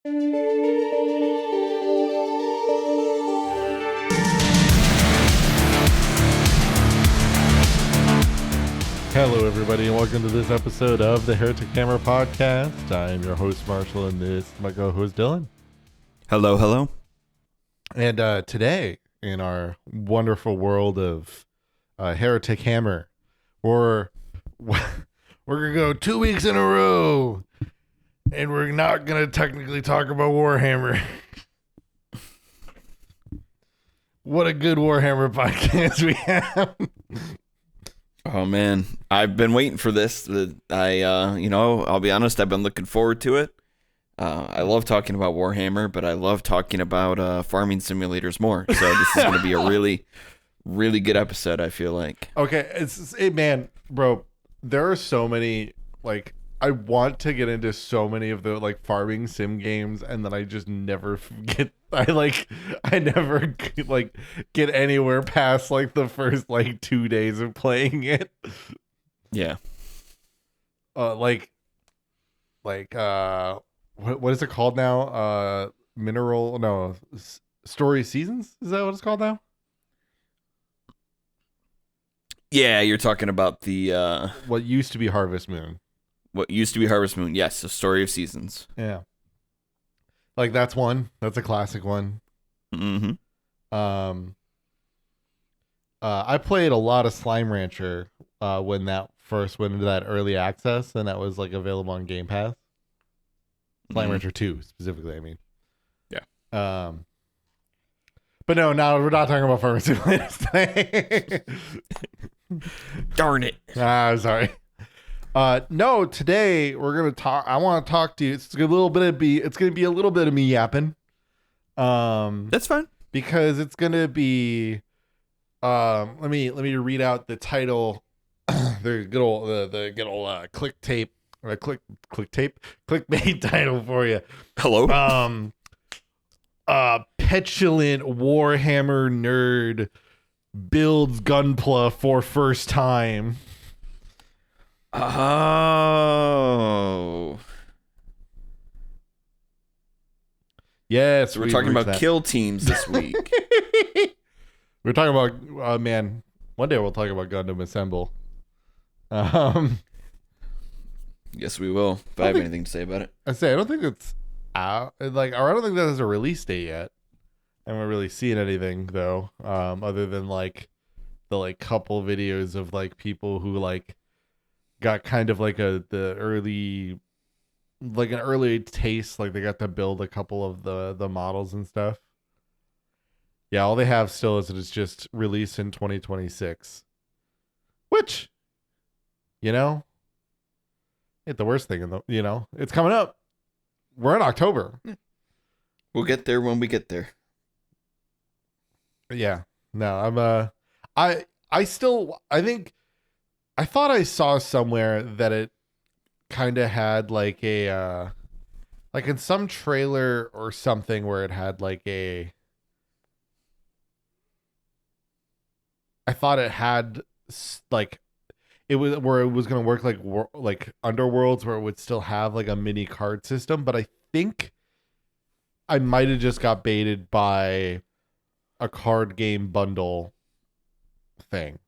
Hello, everybody, and welcome to this episode of the Heretic Hammer Podcast. I am your host, Marshall, and this is my co-host, Dylan. Hello, hello. And today, in our wonderful world of Heretic Hammer, we're gonna go 2 weeks in a row, and we're not gonna technically talk about Warhammer. What a good Warhammer podcast we have. Oh man, I've been waiting for this. I'll be honest, I've been looking forward to it. I love talking about Warhammer, but I love talking about farming simulators more. So this is going to be a really, really good episode, I feel like. Okay, man, bro, there are so many, like, I want to get into so many of the, like, farming sim games, and then I just never get, I never, like, get anywhere past, like, the first, like, 2 days of playing it. Yeah. What is it called now? Story Seasons? Is that what it's called now? Yeah, you're talking about the what used to be Harvest Moon. What used to be Harvest Moon, yes, the Story of Seasons. Yeah. Like, that's one. That's a classic one. Mm-hmm. I played a lot of Slime Rancher when that first went into that early access, and that was, like, available on Game Pass. Slime Rancher 2, specifically, I mean. Yeah. But no, we're not talking about farming simulators today. Darn it. Sorry. No, today we're gonna talk. I want to talk to you. It's gonna be a little bit of me yapping. That's fine because it's gonna be. Let me read out the title. The good old clickbait title for you. Hello. Petulant Warhammer nerd builds Gunpla for first time. Oh. Yes, so we're talking about kill teams this week. We're talking about man. One day we'll talk about Gundam Assemble. Yes, we will. If I have anything to say about it, I don't think it's out. Like, or I don't think that has a release date yet. I haven't really seen anything though, other than like the couple videos of like people who like got kind of like an early taste, like they got to build a couple of the models and stuff. Yeah, all they have still is that it's just released in 2026, which, ain't the worst thing it's coming up. We're in October. We'll get there when we get there. Yeah. No, I think I thought I saw somewhere that it kind of had like a like in some trailer or something where it had like I thought it had like it was where it was going to work like Underworlds, where it would still have like a mini card system, but I think I might have just got baited by a card game bundle thing.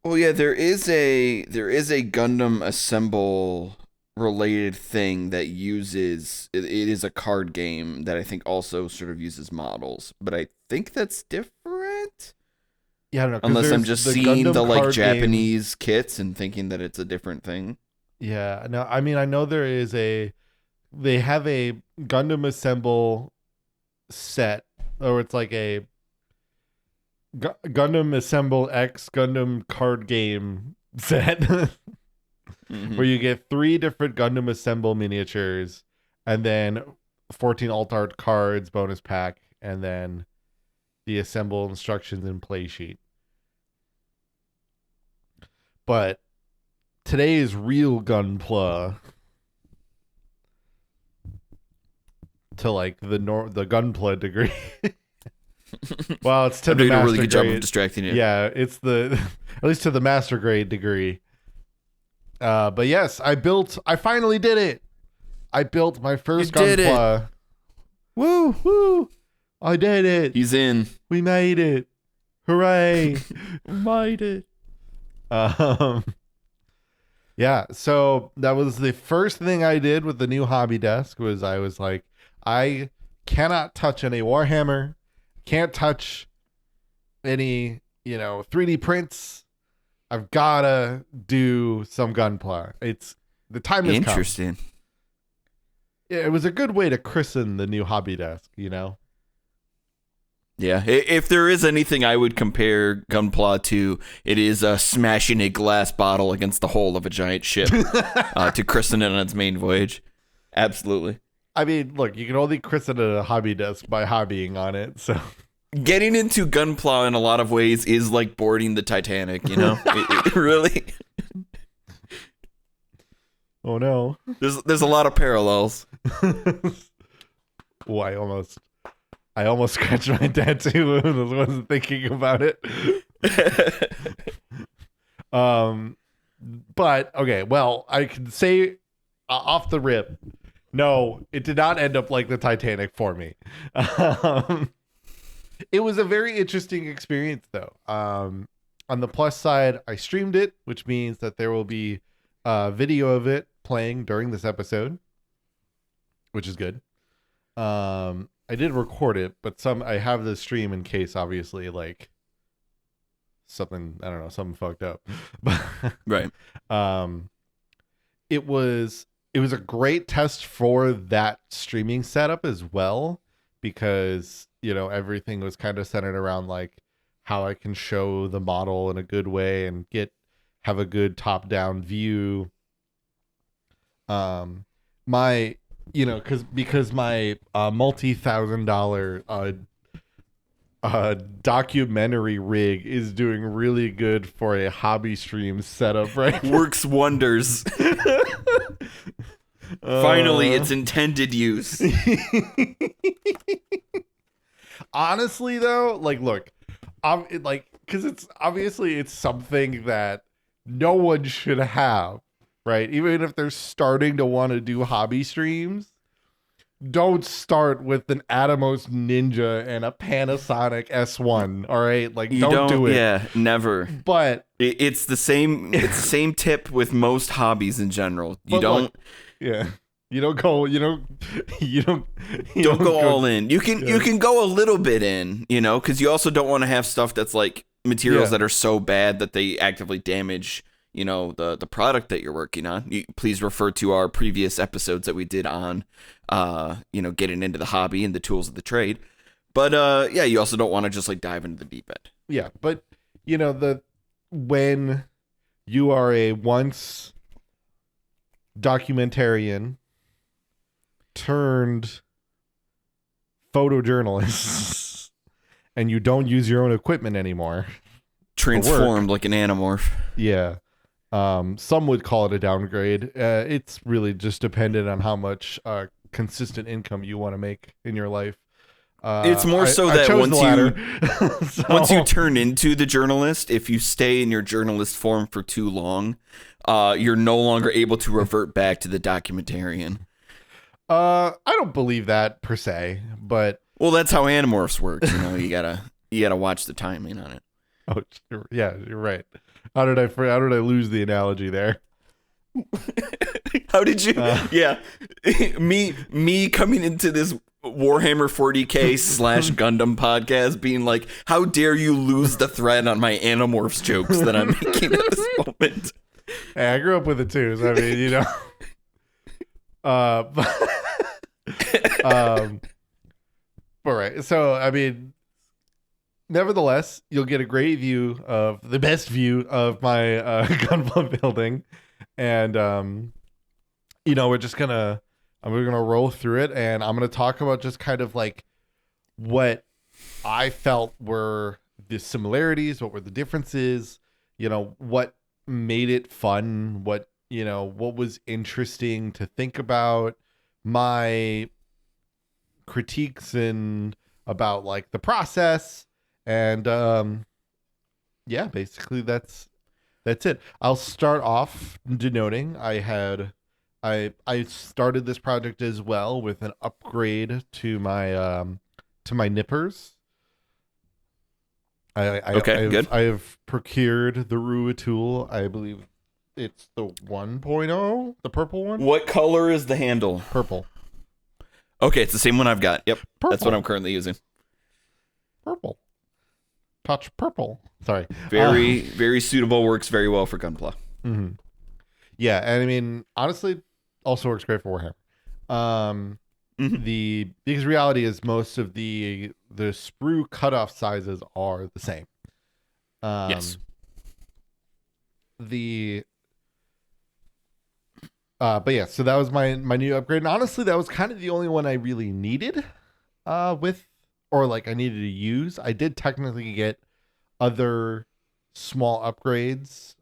Well, yeah, there is a Gundam Assemble related thing that uses it is a card game that I think also sort of uses models, but I think that's different. Yeah, I don't know, unless I'm just seeing Gundam the like card Japanese kits and thinking that it's a different thing. Yeah, no, I mean I know they have a Gundam Assemble set, or it's like a Gundam Assemble X Gundam card game set where you get 3 different Gundam Assemble miniatures and then 14 alt art cards bonus pack, and then the assemble instructions and play sheet. But today's real Gunpla, to like the Gunpla degree. Well, it's to I'm the doing master a really good job grade. of distracting you. Yeah, it's at least to the master grade degree. But yes, I finally did it. I built my first did it. Gunpla. Woo, woo. I did it. He's in. We made it. Hooray. Made it. Yeah, so that was the first thing I did with the new hobby desk was I was like, I cannot touch any Warhammer, can't touch any, 3D prints. I've gotta do some Gunpla. It's the time has come. Interesting. It was a good way to christen the new hobby desk, Yeah, if there is anything I would compare Gunpla to, it is smashing a glass bottle against the hull of a giant ship to christen it on its main voyage. Absolutely. I mean, look, you can only christen a hobby desk by hobbying on it, so... Getting into Gunpla in a lot of ways is like boarding the Titanic, it really... Oh, no. There's a lot of parallels. Oh, I almost scratched my tattoo and I wasn't thinking about it. But okay, well, I can say off the rip, no, it did not end up like the Titanic for me. It was a very interesting experience, though. On the plus side, I streamed it, which means that there will be video of it playing during this episode, which is good. I did record it, but I have the stream in case, obviously, like something, I don't know, something fucked up. Right. It was a great test for that streaming setup as well, because, everything was kind of centered around like how I can show the model in a good way and have a good top-down view. Because my multi-$1,000 documentary rig is doing really good for a hobby stream setup, right? Works wonders. Finally, its intended use. Honestly, though, like, look, because it's something that no one should have. Right? Even if they're starting to want to do hobby streams, don't start with an Atomos Ninja and a Panasonic S1. All right? Like, don't do it. Yeah, never. But it's the same. It's the same tip with most hobbies in general. You don't. Look, yeah. You don't go. Don't go all in. You can go a little bit in. Because you also don't want to have stuff that's like materials that are so bad that they actively damage the product that you're working on. Please refer to our previous episodes that we did on getting into the hobby and the tools of the trade. But you also don't want to just like dive into the deep end. Yeah, but when you are a once documentarian turned photojournalist and you don't use your own equipment anymore, transformed like an anamorph. Yeah. Some would call it a downgrade. It's really just dependent on how much consistent income you want to make in your life. It's more so that once you turn into the journalist, if you stay in your journalist form for too long, you're no longer able to revert back to the documentarian. I don't believe that per se, but that's how Animorphs works. You gotta watch the timing on it. Oh yeah, you're right. How did I lose the analogy there? How did you? Yeah, me coming into this Warhammer 40K / Gundam podcast being like, how dare you lose the thread on my Animorphs jokes that I'm making at this moment? Hey, I grew up with it too, so I mean, all right. So I mean, nevertheless, you'll get a great view of the best view of my Gunpla building, and we're gonna roll through it, and I'm gonna talk about just kind of like what I felt were the similarities, what were the differences, what made it fun, what was interesting to think about, my critiques and about like the process, and basically that's it. I'll start off denoting I had I started this project as well with an upgrade to my nippers. Okay, good. I've procured the Rua tool. I believe it's the 1.0, the purple one. What color is the handle? Purple. Okay, it's the same one I've got. Yep, that's what Purple. I'm currently using. Purple. Touch purple. Sorry. Very suitable. Works very well for Gunpla. Mm-hmm. Yeah, and I mean, honestly, also works great for Warhammer. Because reality is most of the sprue cutoff sizes are the same. Yes. But yeah, so that was my new upgrade, and honestly, that was kind of the only one I really needed. I needed to use. I did technically get other small upgrades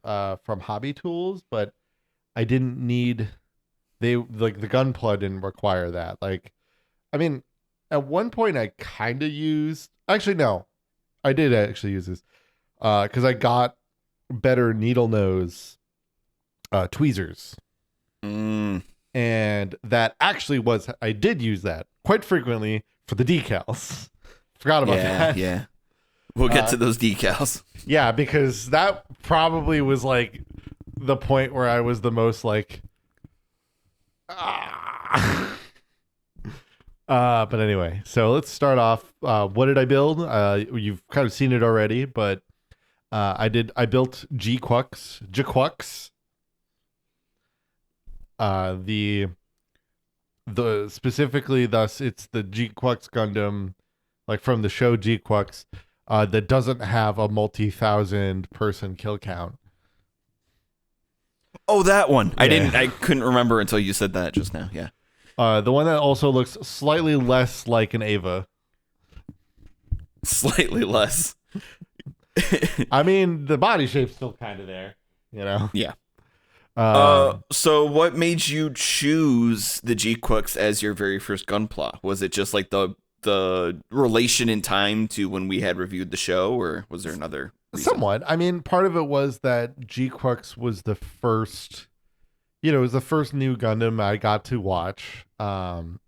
from hobby tools, but I didn't need the gunpla didn't require that. Like, I mean, at one point I kind of used. Actually, no, I did actually use this because I got better needle nose tweezers. And that actually was, I did use that quite frequently for the decals. Forgot about that. Yeah. We'll get to those decals. Yeah, because that probably was like the point where I was the most like, but anyway, so let's start off. What did I build? You've kind of seen it already, but I built G-Quux. The specifically, thus it's the G-Quux Gundam, like from the show G-Quux, that doesn't have a multi-thousand person kill count. Oh, that one. Yeah. I couldn't remember until you said that just now. Yeah. The one that also looks slightly less like an Ava. Slightly less. I mean, the body shape's still kind of there, you know? Yeah. So what made you choose the G-Quux as your very first Gunpla? Was it just like the relation in time to when we had reviewed the show, or was there another reason? Somewhat. I mean, part of it was that G-Quux was the first, it was the first new Gundam I got to watch. And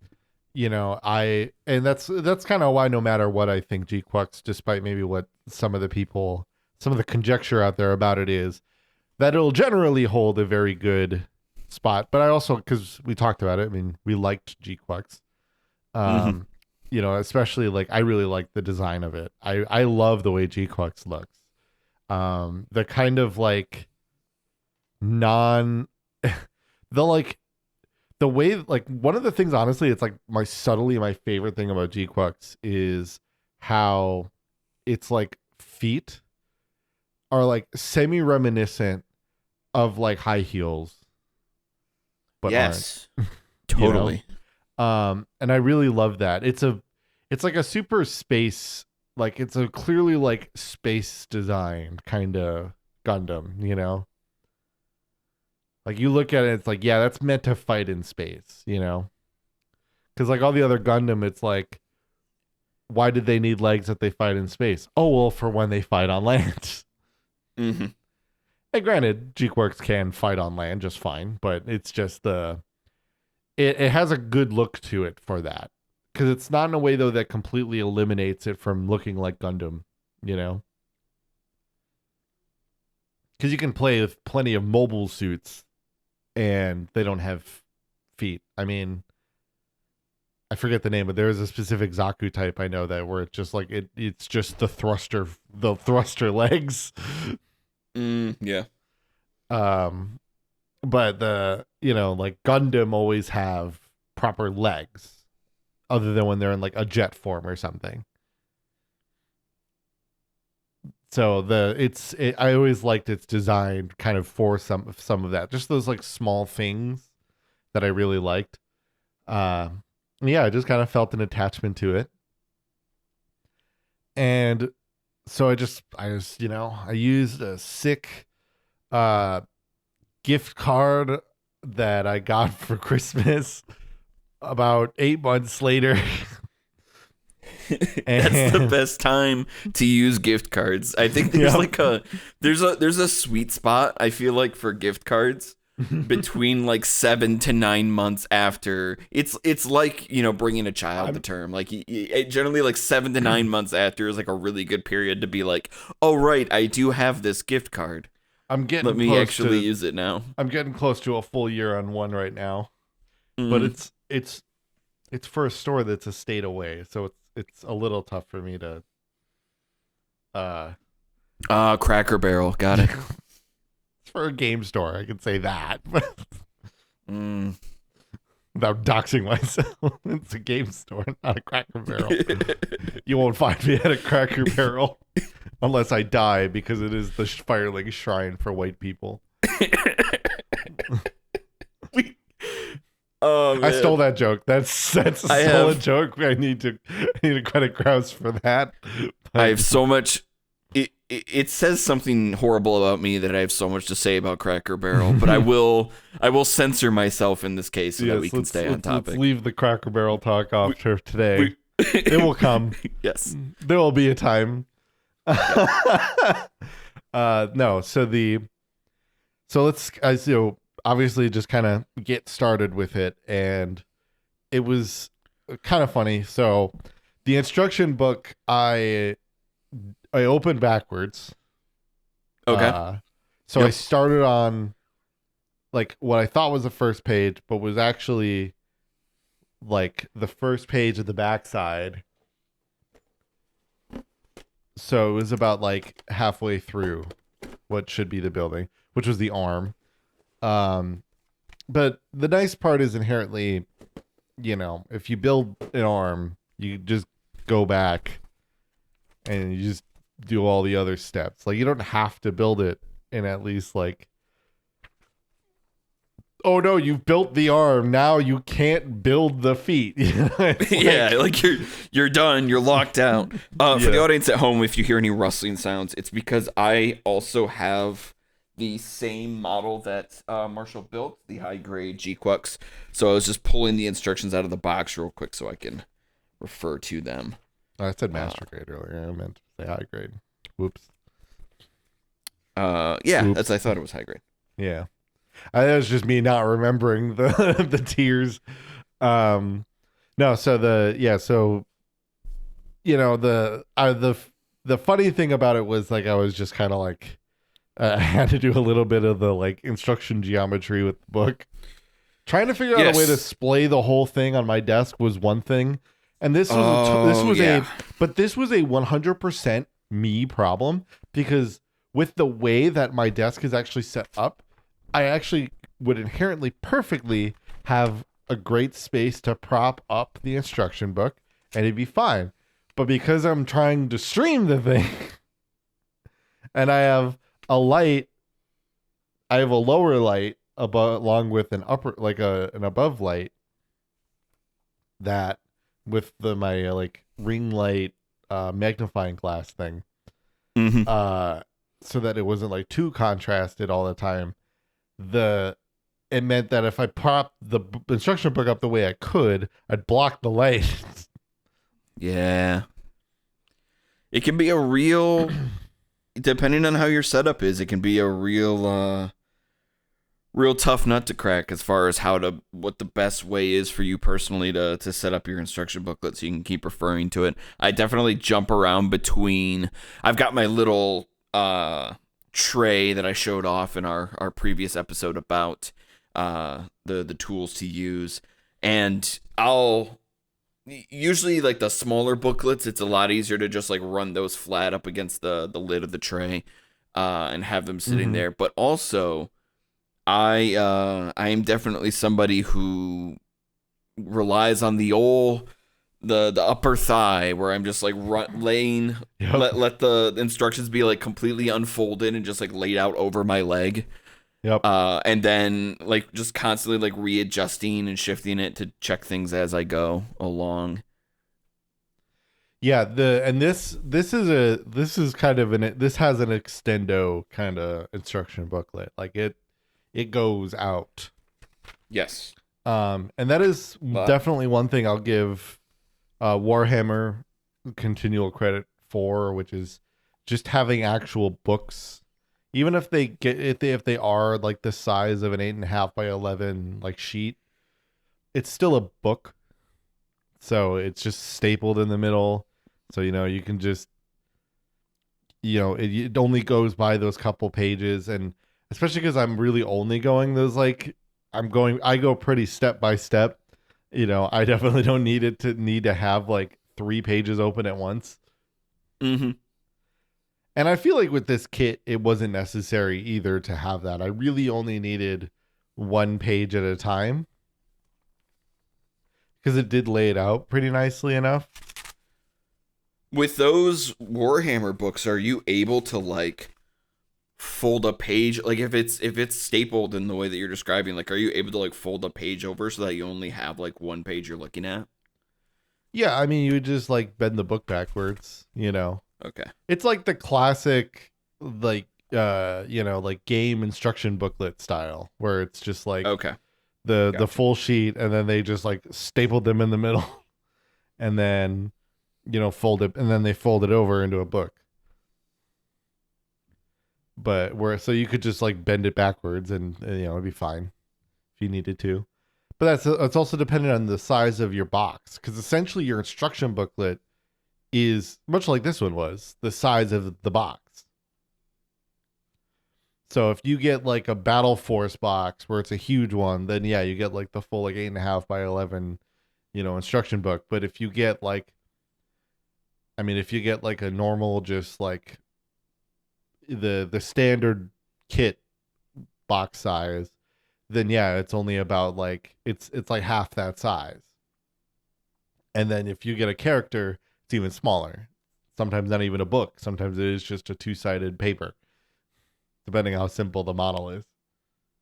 that's kind of why no matter what I think G-Quux, despite maybe what some of the conjecture out there about it is, that it'll generally hold a very good spot. But I also, because we talked about it, I mean, we liked G-Quux. Especially like I really like the design of it. I love the way G-Quux looks. The kind of like the way, like, one of the things, honestly, it's like my favorite thing about G-Quux is how it's like feet are like semi reminiscent of like high heels, but yes, aren't. Totally. And I really love that. It's like a super space, like it's a clearly like space design kind of Gundam, Like you look at it, it's like, yeah, that's meant to fight in space, Because like all the other Gundam, it's like, why did they need legs that they fight in space? Oh, well, for when they fight on land. Mm-hmm. And granted, G-Quux can fight on land just fine, but it's just it has a good look to it for that. Because it's not in a way, though, that completely eliminates it from looking like Gundam, Because you can play with plenty of mobile suits and they don't have feet. I mean, I forget the name, but there is a specific Zaku type I know that where it's just like it's just the thruster legs. Yeah. But like Gundam always have proper legs, other than when they're in like a jet form or something. So I always liked its design kind of for some of that, just those like small things that I really liked. Yeah, I just kind of felt an attachment to it. And so I used a sick gift card that I got for Christmas about 8 months later. That's the best time to use gift cards. I think there's there's a sweet spot, I feel like, for gift cards between like 7 to 9 months after. It's like, bringing a child to I'm term. Like generally like 7 to 9 months after is like a really good period to be like, oh right, I do have this gift card. I'm Let getting me close actually to use it now. I'm getting close to a full year on one right now. But Mm. it's for a store that's a state away, so it's a little tough for me to uh Cracker Barrel, got it. it's for a game store, I can say that. Mm. Without doxing myself. It's a game store, not a Cracker Barrel. You won't find me at a Cracker Barrel unless I die, because it is the Firelink shrine for white people. We- oh I man, stole that joke. That's a solid joke. I need to credit Krause for that. I have so much. It says something horrible about me that I have so much to say about Cracker Barrel, but I will censor myself in this case so that we can stay on topic. Let's leave the Cracker Barrel talk off for today. It will come. Yes. There will be a time. No, so let's obviously just kind of get started with it, and it was kind of funny. So the instruction book I opened backwards. Okay. So I started on like what I thought was the first page, but was actually like the first page of the backside. So it was about like halfway through what should be the building, which was the arm. But the nice part is inherently, if you build an arm, you just go back and you just do all the other steps. Like, you don't have to build it in at least like, oh no, you've built the arm, now you can't build the feet. Yeah, like you're done, you're locked out. For the audience at home, if you hear any rustling sounds, it's because I also have the same model that Marshall built, the high grade G-Quux. So I was just pulling the instructions out of the box real quick so I can refer to them. I said master grade earlier. I meant to say high grade. Whoops. Yeah, Oops. I thought it was high grade. Yeah. That was just me not remembering the the tiers. No, so the funny thing about it was like I was just kind of like I had to do a little bit of the like instruction geometry with the book. Trying to figure out a way to display the whole thing on my desk was one thing, and this was a 100% me problem, because with the way that my desk is actually set up, I actually would inherently perfectly have a great space to prop up the instruction book and it'd be fine. But because I'm trying to stream the thing and I have a light, I have a lower light above along with an upper, like an above light, that with my like ring light magnifying glass thing. Mm-hmm. So that it wasn't like too contrasted all the time. It meant that if I propped the instruction book up the way I could, I'd block the light. Yeah. It can be a real, depending on how your setup is, it can be a real tough nut to crack as far as what the best way is for you personally to set up your instruction booklet so you can keep referring to it. I definitely jump around between, I've got my little tray that I showed off in our previous episode about the tools to use, and I'll usually, like the smaller booklets, it's a lot easier to just like run those flat up against the lid of the tray and have them sitting there. But also I am definitely somebody who relies on the upper thigh, where I'm just like laying, let the instructions be like completely unfolded and just like laid out over my leg. Yep. And then like just constantly like readjusting and shifting it to check things as I go along. Yeah, this has an extendo kind of instruction booklet. Like it goes out. Yes. And that is definitely one thing I'll give Warhammer continual credit for, which is just having actual books. Even if they get if they are like the size of an 8.5 by 11 like sheet, it's still a book. So it's just stapled in the middle. So you can just it only goes by those couple pages, and especially because I'm really only going those like I go pretty step by step. I definitely don't need to have like 3 pages open at once. Mm-hmm. And I feel like with this kit, it wasn't necessary either to have that. I really only needed 1 page at a time because it did lay it out pretty nicely enough. With those Warhammer books, are you able to like fold a page, like if it's stapled in the way that you're describing, like are you able to like fold a page over so that you only have like one page you're looking at? Yeah, I mean, you would just like bend the book backwards. Okay. It's like the classic like like game instruction booklet style where it's just like Okay. the Gotcha. full sheet, and then they just like stapled them in the middle and then fold it, and then they fold it over into a book. But where so you could just like bend it backwards, and it'd be fine if you needed to. But it's also dependent on the size of your box, because essentially your instruction booklet is much like this one was the size of the box. So if you get like a Battle Force box where it's a huge one, then yeah, you get like the full like 8.5 by 11, instruction book. But if you get like, I mean, if you get like a normal, just like the standard kit box size, then yeah, it's only about like it's like half that size. And then if you get a character, it's even smaller. Sometimes not even a book. Sometimes it is just a two-sided paper, depending how simple the model is.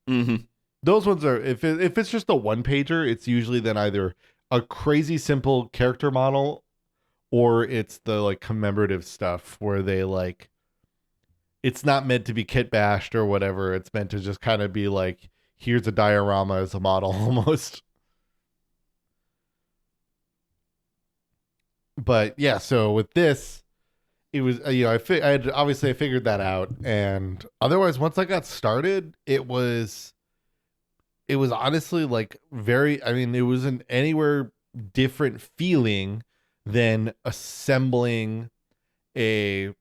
Mm-hmm. Those ones are if it's just a one pager, it's usually then either a crazy simple character model, or it's the like commemorative stuff where they like it's not meant to be kit bashed or whatever. It's meant to just kind of be like, here's a diorama as a model almost. But yeah, so with this, it was I had obviously I figured that out, and otherwise once I got started, it was honestly like very, I mean, it wasn't anywhere different feeling than assembling a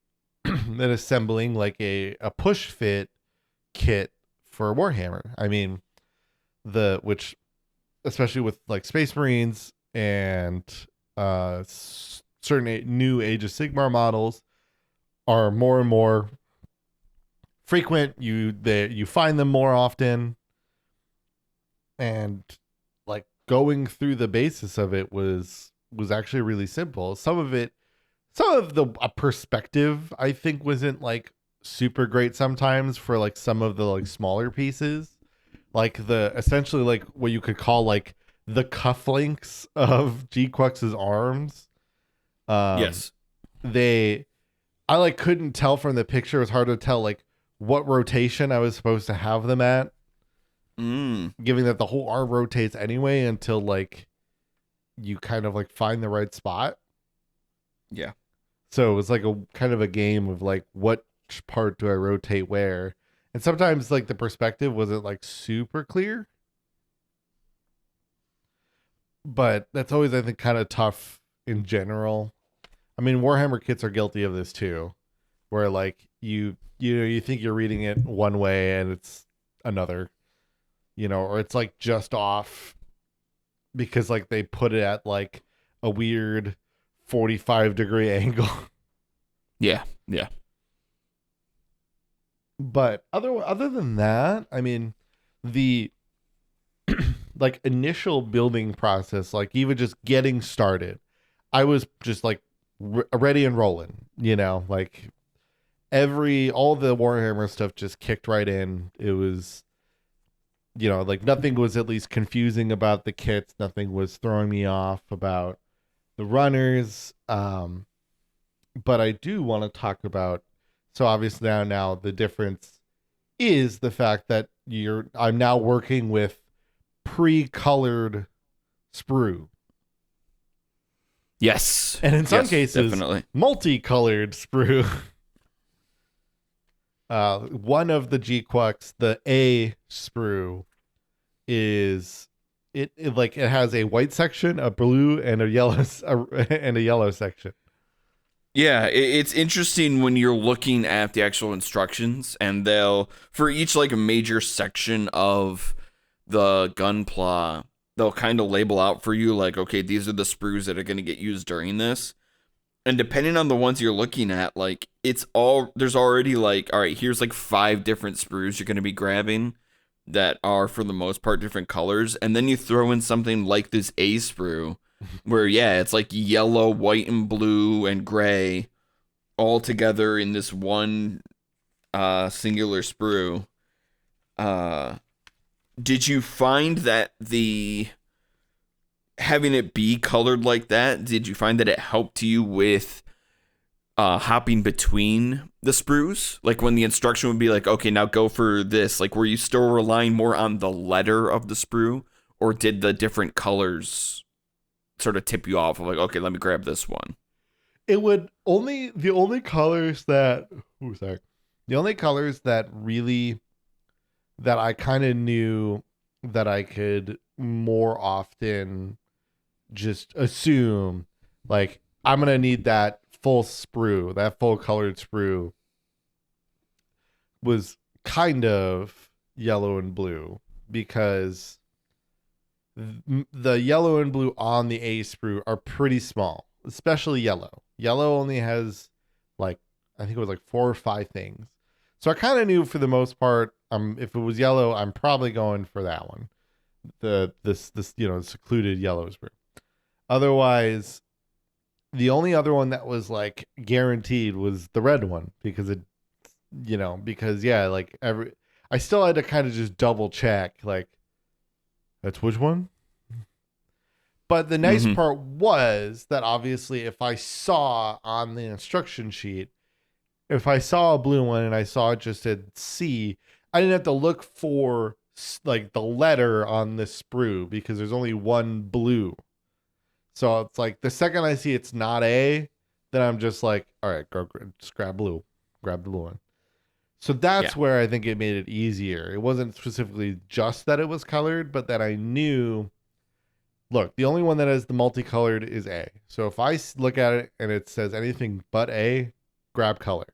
like a push fit kit for Warhammer. I mean, the which especially with like Space Marines and certain new Age of Sigmar models are more and more frequent. You find them more often, and like going through the basis of it was actually really simple. Some of the perspective I think wasn't like super great sometimes for like some of the like smaller pieces, like the essentially like what you could call like the cufflinks of G-Quux's arms. Um, Yes. they I like couldn't tell from the picture. It was hard to tell like what rotation I was supposed to have them at, Mm. given that the whole arm rotates anyway until like you kind of like find the right spot. Yeah. So it was like a kind of a game of like what part do I rotate where, and sometimes like the perspective wasn't like super clear. But that's always I think kind of tough in general. I mean, Warhammer kits are guilty of this too, where like you think you're reading it one way and it's another, or it's like just off because like they put it at like a weird 45-degree angle. Yeah. Yeah. But other than that, I mean, the like initial building process, like even just getting started, I was just like ready and rolling, like all the Warhammer stuff just kicked right in. It was, like nothing was at least confusing about the kits. Nothing was throwing me off about the runners. But I do want to talk about, so obviously now the difference is the fact that I'm now working with pre-colored sprue, Yes. and in some Yes. cases Definitely. multicolored sprue. One of the G-Quacks, the A sprue, is it has a white section, a blue, and a yellow and a yellow section. Yeah, it's interesting when you're looking at the actual instructions, and they'll for each like a major section of the gunpla, they'll kind of label out for you like, okay, these are the sprues that are going to get used during this. And depending on the ones you're looking at, like it's all there's already like, all right, here's like 5 different sprues you're going to be grabbing that are for the most part different colors, and then you throw in something like this A sprue where yeah, it's like yellow, white and blue and gray all together in this one singular sprue. Uh did you find that the having it be colored like that, did you find that it helped you with hopping between the sprues? Like when the instruction would be like, okay, now go for this. Like, were you still relying more on the letter of the sprue, or did the different colors sort of tip you off of like, okay, let me grab this one? It would only the only colors that sorry. The only colors that really that I kind of knew that I could more often just assume like I'm gonna need that full sprue, that full colored sprue was kind of yellow and blue because the yellow and blue on the A sprue are pretty small, especially yellow. Yellow only has like I think it was like 4 or 5 things. So I kind of knew for the most part, if it was yellow, I'm probably going for that one. This secluded yellow sprue. Otherwise, the only other one that was like guaranteed was the red one because because yeah, like every I still had to kind of just double check like that's which one. But the nice Mm-hmm. part was that obviously if I saw on the instruction sheet, if I saw a blue one and I saw it just said C, I didn't have to look for like the letter on the sprue because there's only one blue. So it's like the second I see it's not A, then I'm just like, all right, just grab blue, grab the blue one. So Yeah. that's where I think it made it easier. It wasn't specifically just that it was colored, but that I knew. Look, the only one that is the multicolored is A. So if I look at it and it says anything but A, grab color.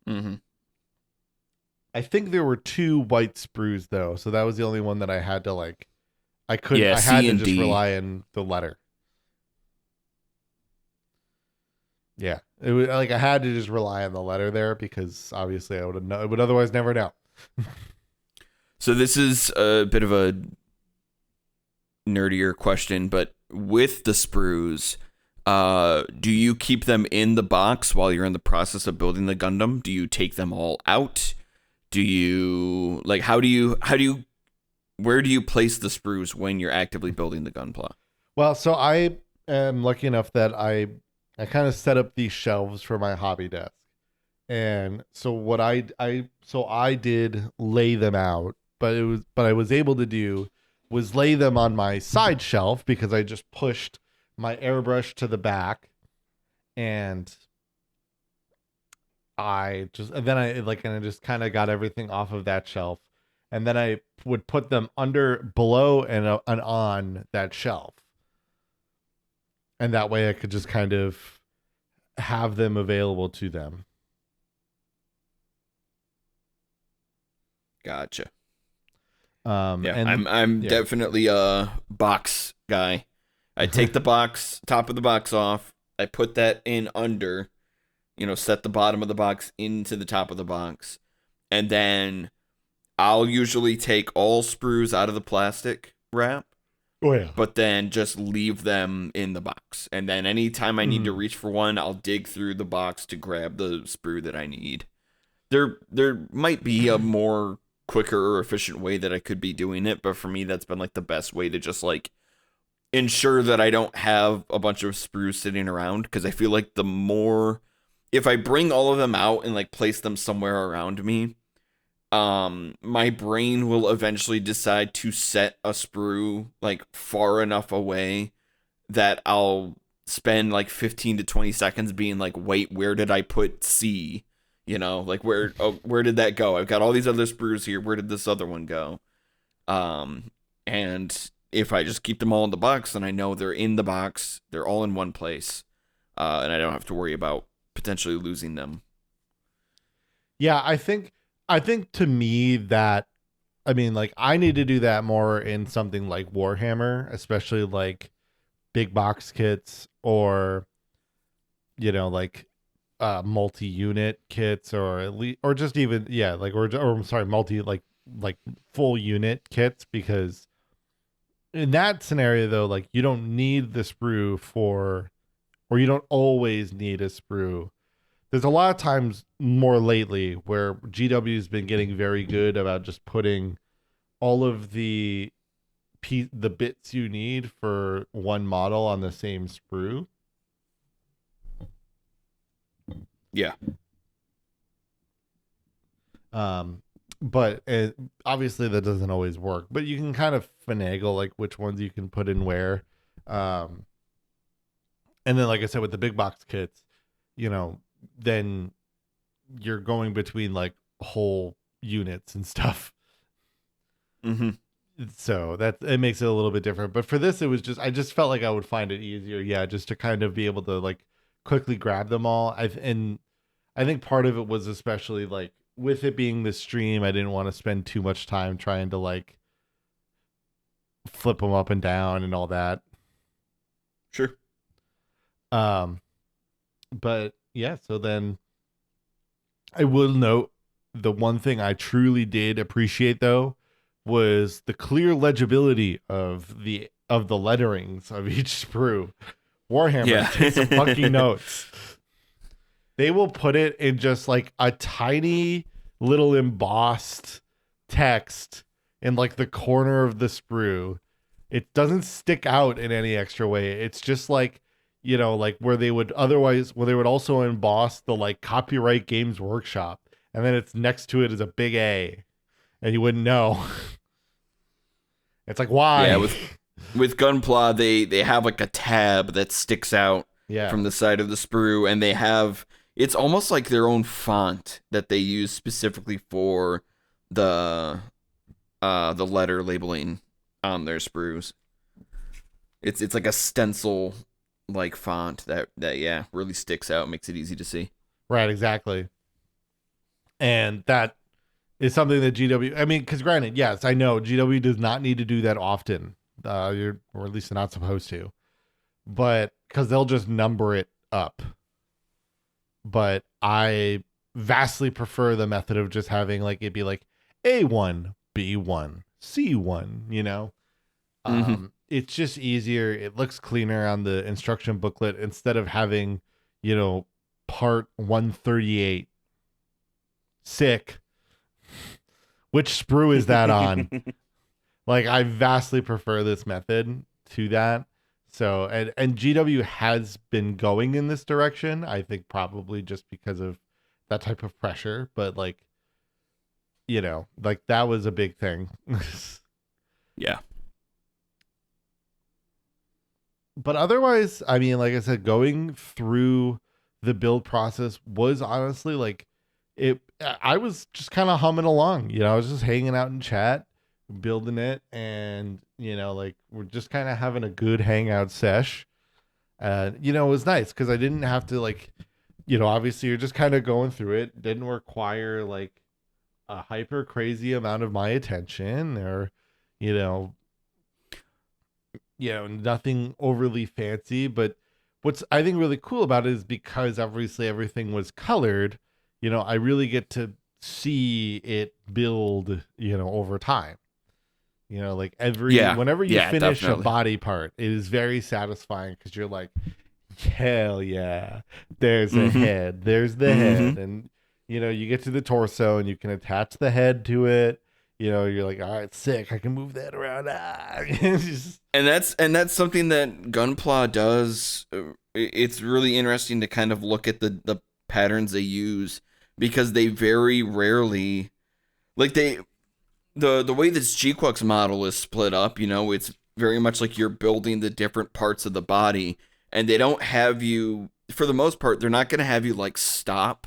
Mm-hmm. I think there were 2 white sprues though, so that was the only one that I had to like. I couldn't. Yeah, I had C to and just D. rely on the letter. Yeah, it was like I had to just rely on the letter there because obviously I would otherwise never know. So this is a bit of a nerdier question, but with the sprues, do you keep them in the box while you're in the process of building the Gundam? Do you take them all out? Do you like how do you where do you place the sprues when you're actively building the Gunpla? Well, so I am lucky enough that I kind of set up these shelves for my hobby desk, and so what I did lay them out, but I was able to do was lay them on my side shelf because I just pushed my airbrush to the back and and I just kind of got everything off of that shelf, and then I would put them under, below, and on that shelf, and that way I could just kind of have them available to them. Gotcha. Yeah, And I'm yeah, definitely a box guy. I take the box, top of the box off. I put that in under, set the bottom of the box into the top of the box. And then I'll usually take all sprues out of the plastic wrap, oh yeah, but then just leave them in the box. And then anytime I need to mm. reach for one, I'll dig through the box to grab the sprue that I need. There might be a more quicker or efficient way that I could be doing it, but for me that's been like the best way to just like ensure that I don't have a bunch of sprues sitting around, because I feel like the more if I bring all of them out and like place them somewhere around me, my brain will eventually decide to set a sprue like far enough away that I'll spend like 15 to 20 seconds being like, wait, where did I put C? Like where did that go? I've got all these other sprues here. Where did this other one go? And if I just keep them all in the box, then I know they're in the box. They're all in one place, and I don't have to worry about potentially losing them. Yeah, I think to me that, I mean, like, I need to do that more in something like Warhammer, especially like big box kits, or like multi-unit kits, or at least, or just even, yeah, like, or I'm sorry, multi, like full unit kits, because in that scenario though, like, you don't need the sprue for, or you don't always need a sprue. There's a lot of times more lately where GW's been getting very good about just putting all of the bits you need for one model on the same sprue. Yeah. But obviously that doesn't always work, but you can kind of finagle like which ones you can put in where. Um, and then, like I said, with the big box kits, then you're going between like whole units and stuff. Mm-hmm. So that it makes it a little bit different. But for this, it was just, I just felt like I would find it easier, yeah, just to kind of be able to like quickly grab them all. And I think part of it was, especially like with it being the stream, I didn't want to spend too much time trying to like flip them up and down and all that. Sure. Um, but yeah, so then I will note, the one thing I truly did appreciate though was the clear legibility of the letterings of each sprue. Warhammer, Yeah. take some fucking notes. They will put it in just like a tiny little embossed text in like the corner of the sprue. It doesn't stick out in any extra way. It's just like, like where they would also emboss the like copyright Games Workshop, and then it's next to it is a big A, and you wouldn't know. It's like, why? Yeah, with Gunpla, they have like a tab that sticks out from the side of the sprue, and it's almost like their own font that they use specifically for the letter labeling on their sprues. It's like a stencil like font that yeah, really sticks out, makes it easy to see. Right, exactly. And that is something that GW, I mean, because granted, yes, I know GW does not need to do that often, or at least they're not supposed to, but because they'll just number it up. But I vastly prefer the method of just having like it be like A1, B1, C1. Mm-hmm. It's just easier. It looks cleaner on the instruction booklet instead of having, part 138 sick. Which sprue is that on? Like, I vastly prefer this method to that. So, and GW has been going in this direction, I think, probably just because of that type of pressure, but like, like that was a big thing. Yeah. But otherwise, I mean, like I said, going through the build process was honestly like it. I was just kind of humming along, I was just hanging out in chat, building it, and like we're just kind of having a good hangout sesh. It was nice because I didn't have to like, obviously you're just kind of going through it. Didn't require like a hyper crazy amount of my attention, or you know nothing overly fancy. But what's, I think, really cool about it is because obviously everything was colored, I really get to see it build, over time. Like whenever you finish definitely. a body part, it is very satisfying because you're like, hell yeah, there's a head, there's the head. And, you get to the torso and you can attach the head to it. You're like, all right, sick, I can move that around. And that's something that Gunpla does. It's really interesting to kind of look at the patterns they use, because they very rarely, like the way this G-Quux model is split up, it's very much like you're building the different parts of the body, and they don't have you, for the most part, they're not going to have you like stop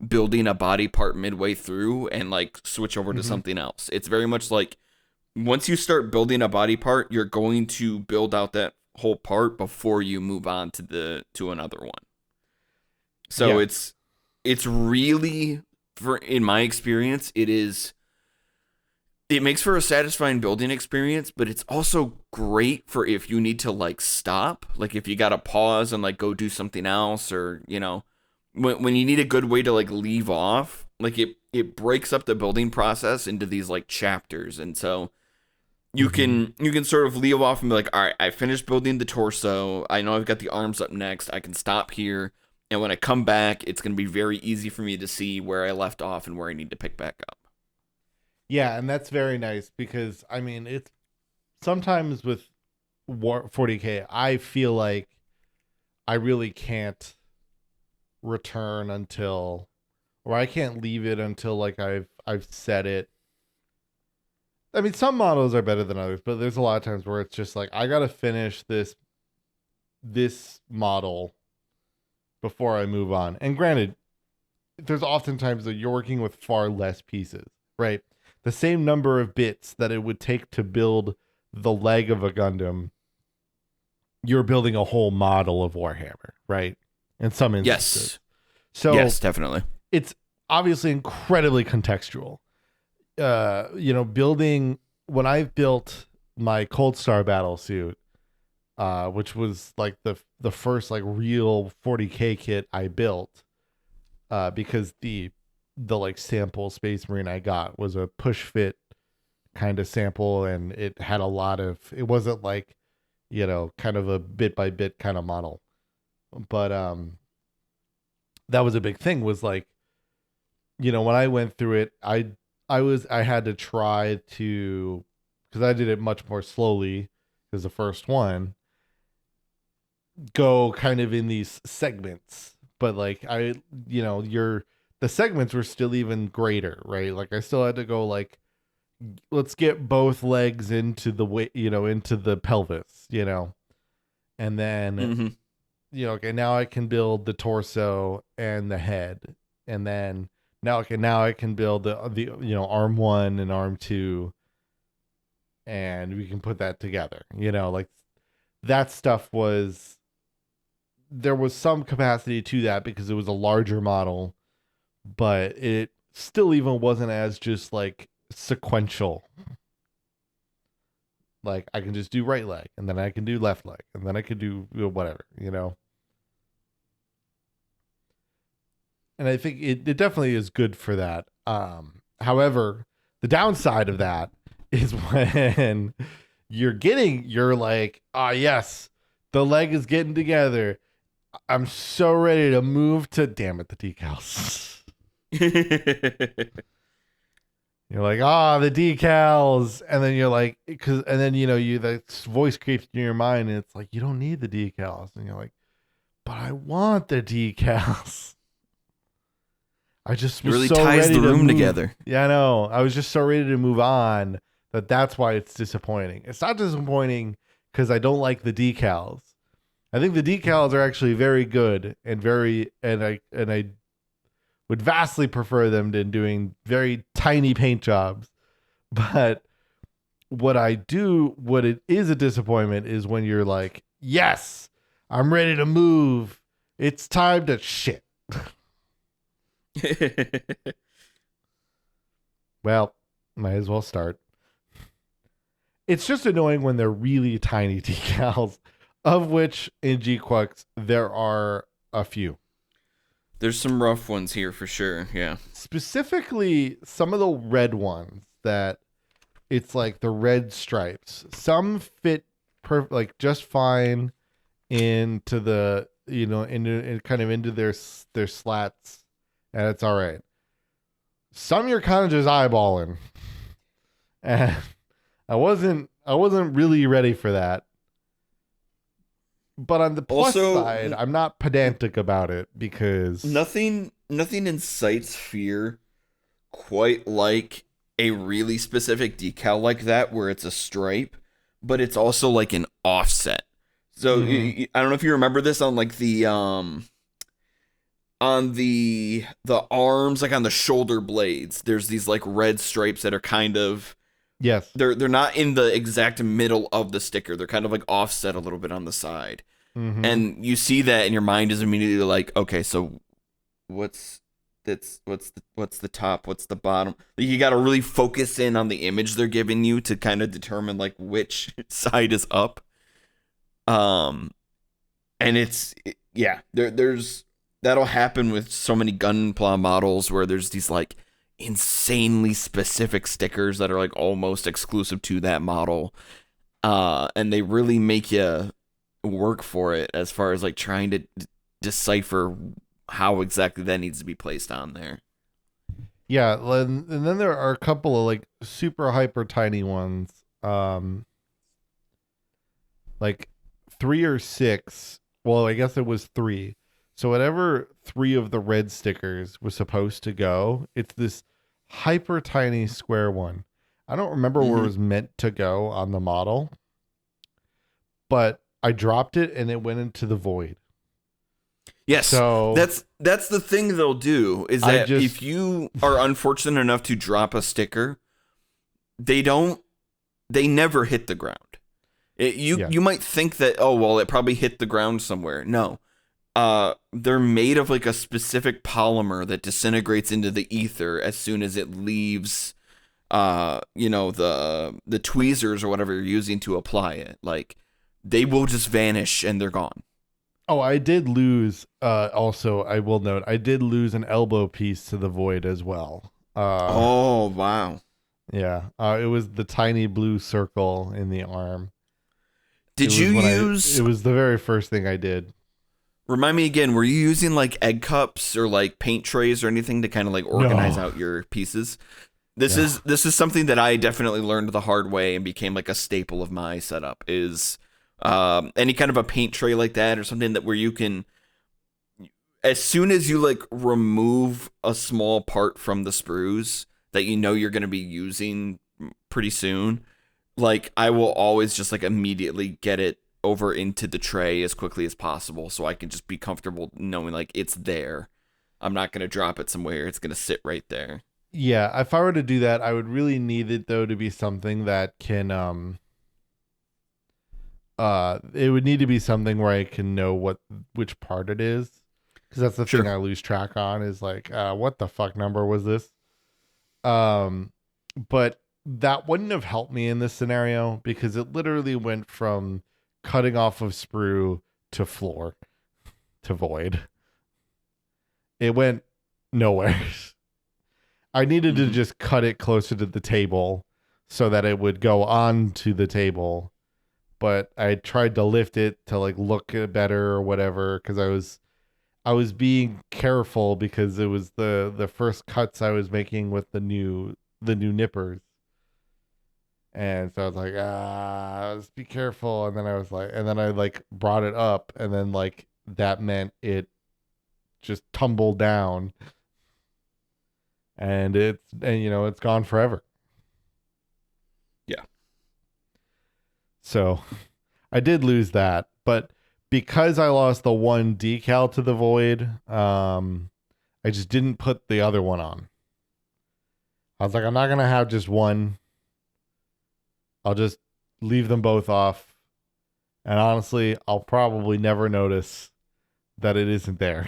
building a body part midway through and like switch over to Hmm. something else. It's very much like once you start building a body part, you're going to build out that whole part before you move on to another one. So Yeah. it's really, for in my experience, it makes for a satisfying building experience, but it's also great for if you need to like stop, like if you got to pause and like go do something else, or when you need a good way to like leave off, like it breaks up the building process into these like chapters. And so Hmm. you can sort of leave off and be like, all right, I finished building the torso. I know I've got the arms up next. I can stop here. And when I come back, it's going to be very easy for me to see where I left off and where I need to pick back up. Yeah, and that's very nice because I mean, it's sometimes with 40K, I feel like I really can't return until, or I can't leave it until like I've set it. I mean, some models are better than others, but there's a lot of times where it's just like I gotta finish this model before I move on. And granted, there's oftentimes that you're working with far less pieces, right? The same number of bits that it would take to build the leg of a Gundam, you're building a whole model of Warhammer, right? In some instances. Yes. So Yes, definitely. it's obviously incredibly contextual. Building when I built my Cold Star battle suit, which was like the first like real 40K kit I built, because the like sample Space Marine I got was a push fit kind of sample, and it had a lot of, it wasn't like, kind of a bit by bit kind of model. But that was a big thing, was like, when I went through it, I had to try to, because I did it much more slowly as the first one, go kind of in these segments. But like the segments were still even greater, right? Like I still had to go like, let's get both legs into the way, into the pelvis, and then, Hmm. okay, now I can build the torso and the head, and then now I can build the arm one and arm two, and we can put that together. Like that stuff was, there was some capacity to that because it was a larger model, but it still even wasn't as just like sequential. Like I can just do right leg, and then I can do left leg, and then I can do whatever. And I think it definitely is good for that. However, the downside of that is when you're like, ah, yes, the leg is getting together. I'm so ready to move to, damn it, the decals. You're like, the decals, and then you're like, and then the voice creeps in your mind, and it's like, you don't need the decals, and you're like, but I want the decals. I just It was really so ties ready the to room move. together. Yeah, I know. I was just so ready to move on that's why it's disappointing. It's not disappointing because I don't like the decals. I think the decals are actually very good and I would vastly prefer them than doing very tiny paint jobs. But what it is a disappointment is when you're like, yes, I'm ready to move. It's time to shit. Well, might as well start. It's just annoying when they're really tiny decals, of which in GQucks there are a few. There's some rough ones here for sure. Yeah. Specifically, some of the red ones that it's like the red stripes. Some fit like just fine into the in kind of into their slats, and it's all right. Some you're kind of just eyeballing, and I wasn't really ready for that. But on the plus Also, side, I'm not pedantic about it because nothing incites fear quite like a really specific decal like that where it's a stripe, but it's also like an offset. So mm-hmm, I don't know if you remember this on like on the arms, like on the shoulder blades, there's these like red stripes that are kind of Yes. they're not in the exact middle of the sticker. They're kind of like offset a little bit on the side. Mm-hmm. And you see that and your mind is immediately like, okay, so what's what's the top, what's the bottom? Like, you got to really focus in on the image they're giving you to kind of determine like which side is up. Um and yeah, there's that'll happen with so many Gunpla models where there's these like insanely specific stickers that are like almost exclusive to that model, and they really make you work for it as far as like trying to decipher how exactly that needs to be placed on there. Yeah, and then there are a couple of like super hyper tiny ones, like 3 or 6. Well, I guess it was 3. So whatever 3 of the red stickers was supposed to go, it's this hyper tiny square one. I don't remember where it Mm-hmm. was meant to go on the model, but I dropped it and it went into the void. Yes, So that's the thing they'll do is I that just if you are unfortunate enough to drop a sticker, they don't they never hit the ground. yeah. You might think that, oh well, it probably hit the ground somewhere. No, they're made of like a specific polymer that disintegrates into the ether as soon as it leaves the tweezers or whatever you're using to apply it. Like, they will just vanish and they're gone. Oh, I did lose. Also, I will note I did lose an elbow piece to the void as well. Oh wow. Yeah. It was the tiny blue circle in the arm. It Did you was when I. use It was the very first thing I did. Remind me again, were you using like egg cups or like paint trays or anything to kind of like organize No. out your pieces? This No. is this is something that I definitely learned the hard way and became like a staple of my setup is any kind of a paint tray like that or something that where you can, as soon as you like remove a small part from the sprues that you know you're going to be using pretty soon, like I will always just like immediately get it over into the tray as quickly as possible so I can just be comfortable knowing like it's there. I'm not going to drop it somewhere. It's going to sit right there. Yeah. If I were to do that, I would really need it though to be something that can. It would need to be something where I can know which part it is, because that's the thing Sure. I lose track on is like, what the fuck number was this? Um, but that wouldn't have helped me in this scenario because it literally went from cutting off of sprue to floor to void. It went nowhere. I needed to Mhm. just cut it closer to the table so that it would go on to the table. But I tried to lift it to like look better or whatever because I was being careful because it was the first cuts I was making with the new nippers. And so I was like, let's be careful. And then I was like, and then I like brought it up, and then like that meant it just tumbled down, and it's gone forever. Yeah. So I did lose that, but because I lost the one decal to the void, I just didn't put the other one on. I was like, I'm not gonna have just one. I'll just leave them both off. And honestly, I'll probably never notice that it isn't there.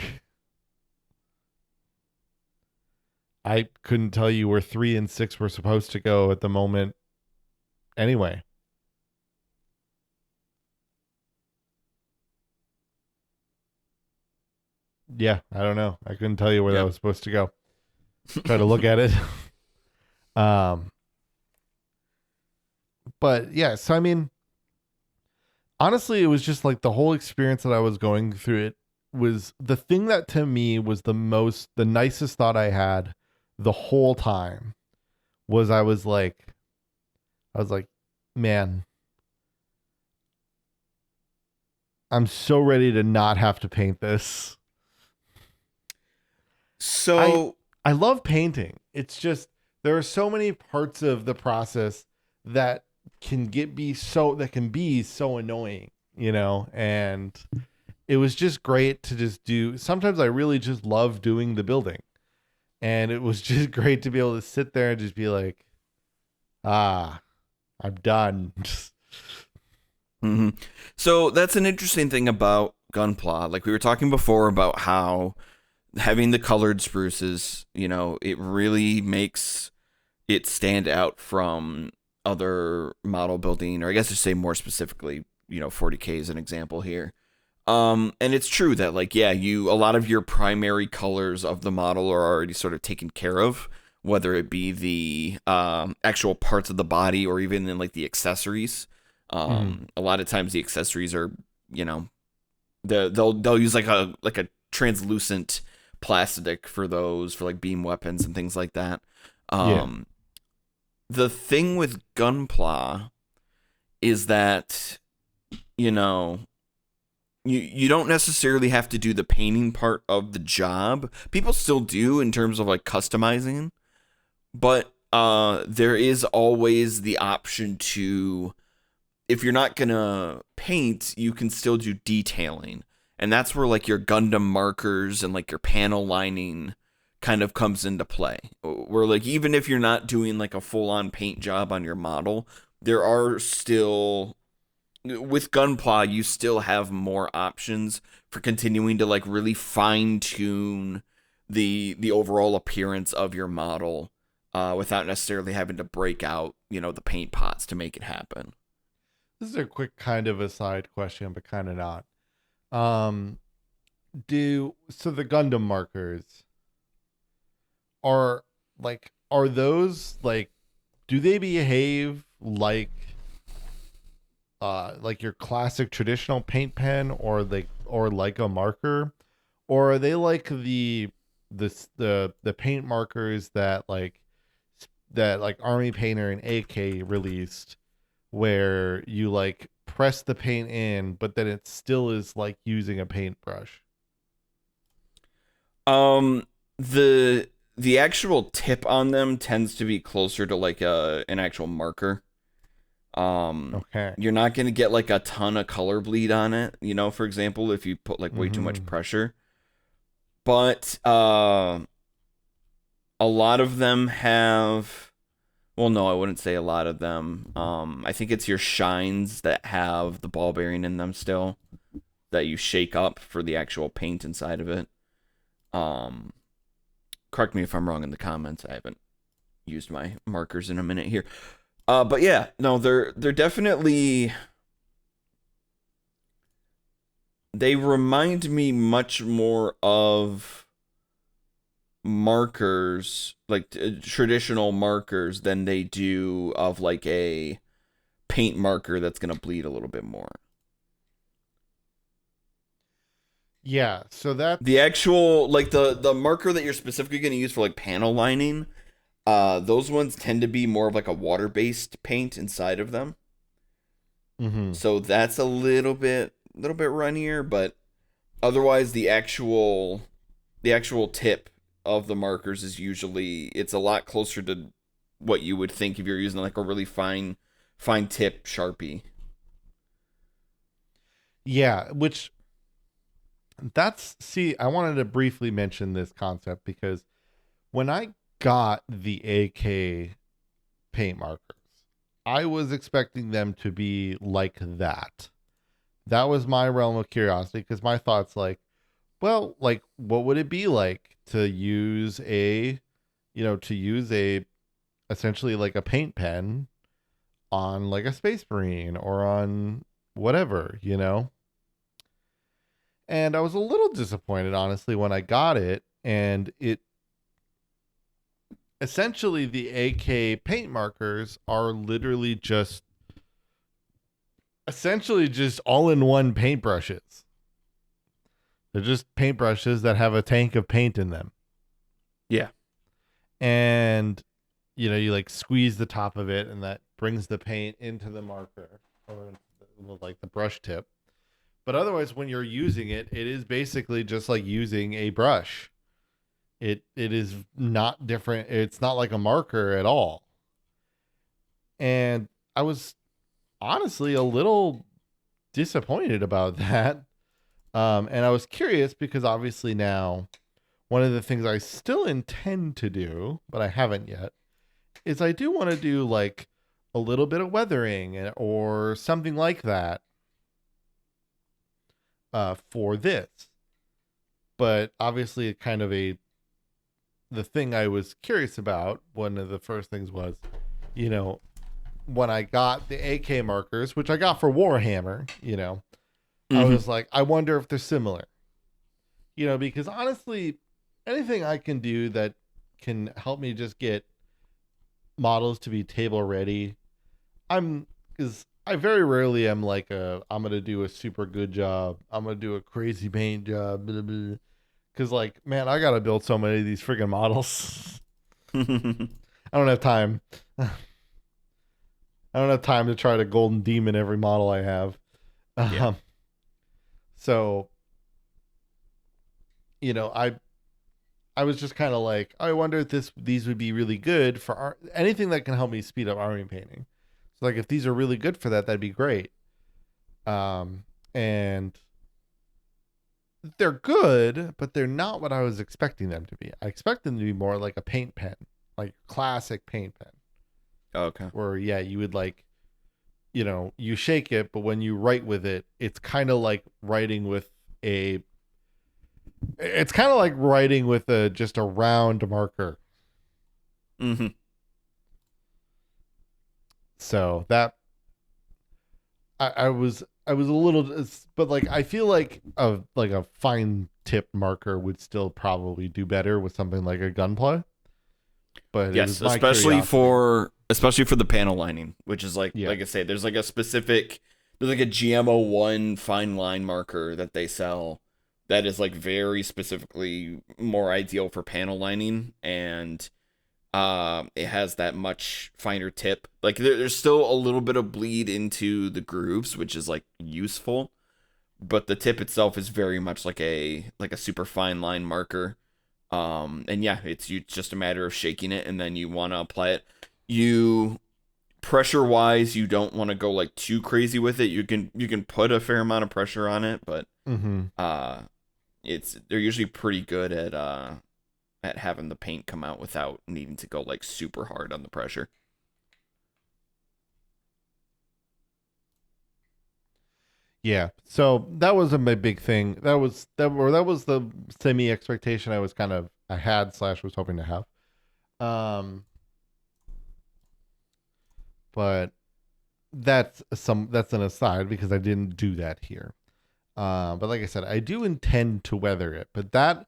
I couldn't tell you where 3 and 6 were supposed to go at the moment anyway. Yeah, I don't know. I couldn't tell you where that Yeah. was supposed to go. Try to look at it. um, but yeah, so I mean, honestly, it was just like the whole experience that I was going through. It was the thing that to me was the nicest thought I had the whole time was I was like, man, I'm so ready to not have to paint this. I So I love painting. It's just there are so many parts of the process that can be so annoying, and it was just great to just do. Sometimes I really just love doing the building, and it was just great to be able to sit there and just be like, ah, I'm done. hmm So that's an interesting thing about Gunpla. Like we were talking before about how having the colored spruces, it really makes it stand out from other model building, or I guess to say more specifically, 40K is an example here. And it's true that like, yeah, a lot of your primary colors of the model are already sort of taken care of, whether it be the actual parts of the body or even in like the accessories. Mhm. A lot of times the accessories are, you know, they'll use like a translucent plastic for those for like beam weapons and things like that. Yeah. Um, the thing with Gunpla is that you know you don't necessarily have to do the painting part of the job. People still do in terms of like customizing, but there is always the option to, if you're not gonna paint, you can still do detailing. And that's where like your Gundam markers and like your panel lining kind of comes into play. Where like even if you're not doing like a full on paint job on your model, there are still, with Gunpla, you still have more options for continuing to like really fine tune the overall appearance of your model, without necessarily having to break out, the paint pots to make it happen. This is a quick kind of a side question, but kind of not. Um, the Gundam markers are are those like do they behave like your classic traditional paint pen or like a marker, or are they like the paint markers that like Army Painter and AK released, where you like press the paint in, but then it still is like using a paintbrush. Um, the actual tip on them tends to be closer to like an actual marker. Um, Okay. you're not gonna get like a ton of color bleed on it, for example, if you put like way too much Mm-hmm. pressure. But a lot of them have, well, no, I wouldn't say a lot of them. I think it's your shines that have the ball bearing in them still that you shake up for the actual paint inside of it. Um, correct me if I'm wrong in the comments. I haven't used my markers in a minute here. But yeah, no, they're definitely, they remind me much more of markers, like traditional markers, than they do of like a paint marker that's gonna bleed a little bit more. Yeah, so The that's actual like the marker that you're specifically gonna use for like panel lining, those ones tend to be more of like a water based paint inside of them. mm-hmm. So that's a little bit runnier, but otherwise the actual tip of the markers is usually, it's a lot closer to what you would think if you're using like a really fine tip Sharpie. Yeah, which that's see, I wanted to briefly mention this concept because when I got the AK paint markers, I was expecting them to be like that. That was my realm of curiosity because my thoughts like, well, like what would it be like to use a essentially like a paint pen on like a space marine or on whatever. And I was a little disappointed honestly when I got it, and it essentially the AK paint markers are literally just essentially just all-in-one paintbrushes. They're just paintbrushes that have a tank of paint in them. Yeah. And you like squeeze the top of it and that brings the paint into the marker or like the brush tip. But otherwise when you're using it, it is basically just like using a brush. It is not different. It's not like a marker at all. And I was honestly a little disappointed about that. And I was curious because obviously now one of the things I still intend to do, but I haven't yet, is I do want to do like a little bit of weathering or something like that for this. But obviously, kind of the thing I was curious about, one of the first things was, you know, when I got the AK markers, which I got for Warhammer, I Hmm. was like, I wonder if they're similar, because honestly, anything I can do that can help me just get models to be table ready, I'm, because I very rarely am like I'm gonna do a super good job, I'm gonna do a crazy paint job, because like, man, I gotta build so many of these freaking models. I don't have time. I don't have time to try to golden demon every model I have. Yeah. Um, so I was just kind of like, I wonder if these would be really good for anything that can help me speed up army painting. So like if these are really good for that, that'd be great. Um, and they're good, but they're not what I was expecting them to be. I expect them to be more like a paint pen, like classic paint pen, Okay. where yeah, you would like, you shake it, but when you write with it, a it's kind of like writing with a just a round marker. Hmm. So that I was a little, but like I feel like a fine tip marker would still probably do better with something like a gunpla. But it Yes, was my curiosity. especially for the panel lining, which is Yeah. like I say, there's like a specific there's like a GMO1 fine line marker that they sell that is like very specifically more ideal for panel lining, and it has that much finer tip. Like there's still a little bit of bleed into the grooves, which is like useful, but the tip itself is very much like a super fine line marker. And yeah, it's just a matter of shaking it, and then you want to apply it. You Pressure wise, you don't want to go like too crazy with it. You can put a fair amount of pressure on it, but Mm-hmm. uh they're usually pretty good at having the paint come out without needing to go like super hard on the pressure. Yeah. So that was my big thing. That was the semi expectation I had slash was hoping to have. Um, but that's an aside because I didn't do that here. But like I said, I do intend to weather it, but that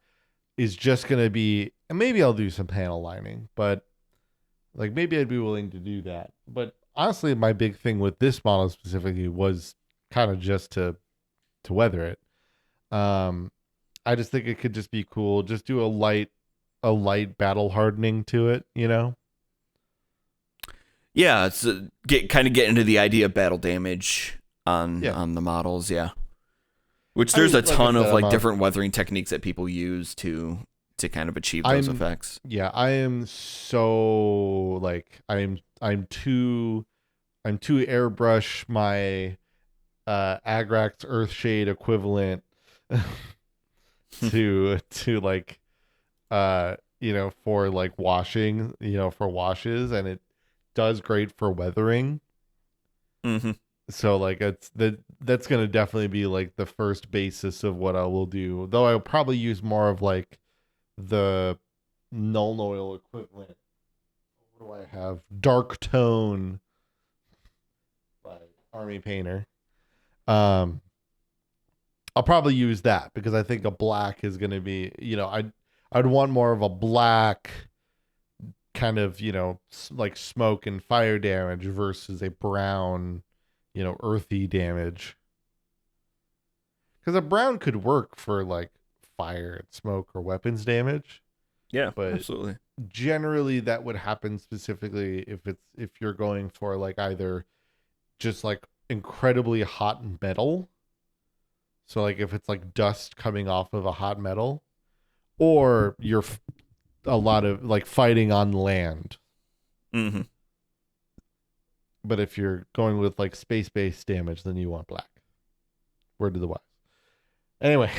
is just gonna be, and maybe I'll do some panel lining, but like maybe I'd be willing to do that. But honestly, my big thing with this model specifically was kind of just to weather it. Um, I just think it could just be cool. Just do a light battle hardening to it. Yeah, it's get into the idea of battle damage Yeah. on the models. Yeah, which I there's mean, a like I ton said, of like different weathering techniques that people use to kind of achieve those I'm effects. yeah, I am so like I'm too airbrush my Agrax Earthshade equivalent to like for like washing, for washes, and it does great for weathering. Hmm. So like that's gonna definitely be like the first basis of what I will do. Though I'll probably use more of like the null oil equivalent. What do I have? Dark tone by Army Painter. Um, I'll probably use that because I think a black is gonna be, I'd want more of a black kind of, like smoke and fire damage versus a brown, earthy damage. Because a brown could work for like fire and smoke or weapons damage, Yeah, but absolutely. generally that would happen specifically if you're going for like either just like incredibly hot metal. So like if it's like dust coming off of a hot metal, or you're a lot of like fighting on land. Hmm. But if you're going with like space based damage, then you want black. Word to the wise. Anyway,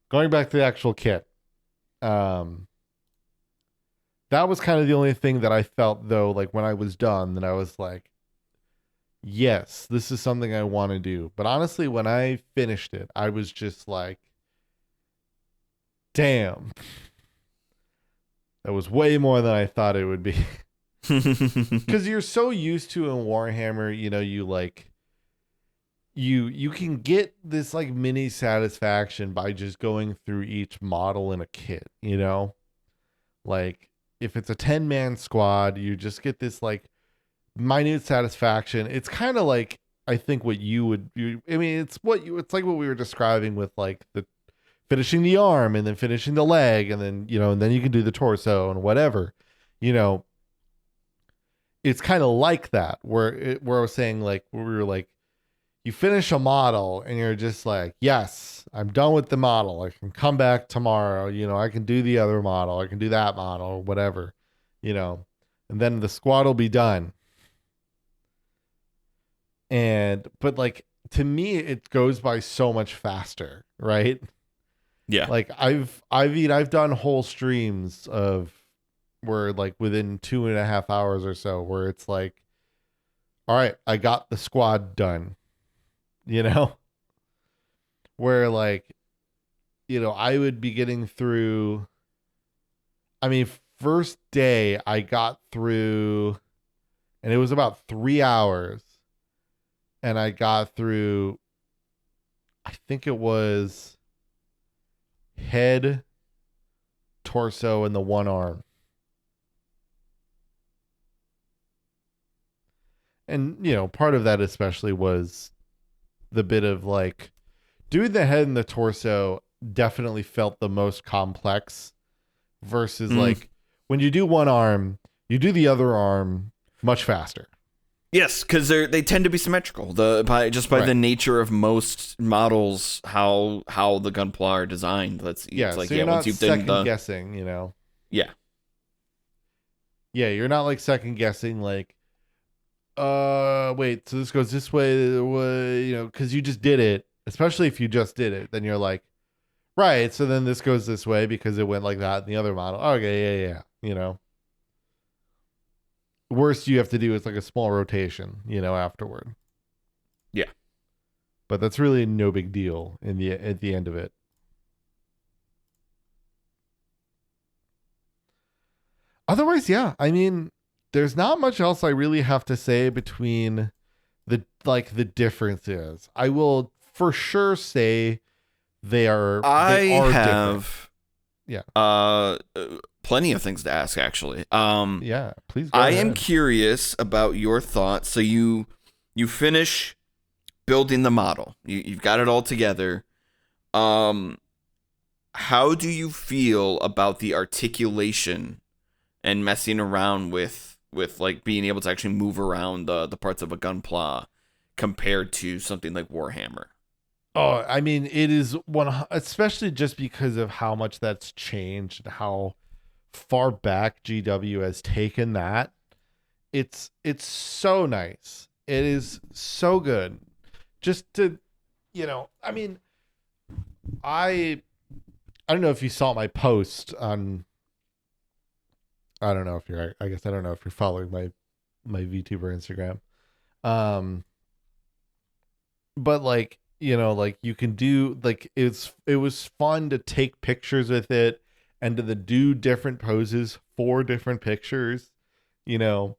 going back to the actual kit. Um, that was kind of the only thing that I felt though, like when I was done, that I was like, yes, this is something I want to do. But honestly, when I finished it, I was just like, damn, that was way more than I thought it would be. Because you're so used to in Warhammer, you like you can get this like mini satisfaction by just going through each model in a kit. Like if it's a 10-man squad, you just get this like minute satisfaction. It's kind of like I think what I mean it's like what we were describing with like the finishing the arm and then finishing the leg and then and then you can do the torso and whatever. You know, it's kind of like that where I was saying like where we were like you finish a model and you're just like, yes, I'm done with the model. I can come back tomorrow. I can do the other model. I can do that model or whatever, you know, and then the squad will be done. But like, to me, it goes by so much faster, right? Yeah. Like I've done whole streams of where like within 2.5 hours or so, where it's like, all right, I got the squad done, you know, where like I would be getting through. I mean, first day I got through, and it was about 3 hours, and I got through. I think it was head, torso, and the one arm. And part of that especially was the bit of like doing the head and the torso definitely felt the most complex versus Mm. like when you do one arm, you do the other arm much faster. Yes, because they tend to be symmetrical. By Right. the nature of most models, how the Gunpla are designed. Yeah. It's like, So yeah, you're once not you've done second the, guessing. yeah. Yeah, you're not like second guessing like, wait, so this goes this way, because you just did it. Especially if you just did it, then you're like, right, so then this goes this way because it went like that in the other model. Okay, yeah. Worst you have to do is like a small rotation, afterward. Yeah. But that's really no big deal at the end of it. Otherwise, yeah, I mean, there's not much else I really have to say between the differences. I will for sure say they I are different. have Yeah. plenty of things to ask actually. Yeah, please go I am ahead. curious about your thoughts. So you finish building the model. You've got it all together. Um, how do you feel about the articulation and messing around with like being able to actually move around the parts of a gunpla compared to something like Warhammer? Oh, I mean, it is one, especially just because of how much that's changed and how far back GW has taken that. It's so nice. It is so good. Just to, I mean, I I don't know if you saw my post on. I don't know if you're. I guess I don't know if you're following my VTuber Instagram. Um, but like like you can do like it was fun to take pictures with it and to do different poses for different pictures. You know,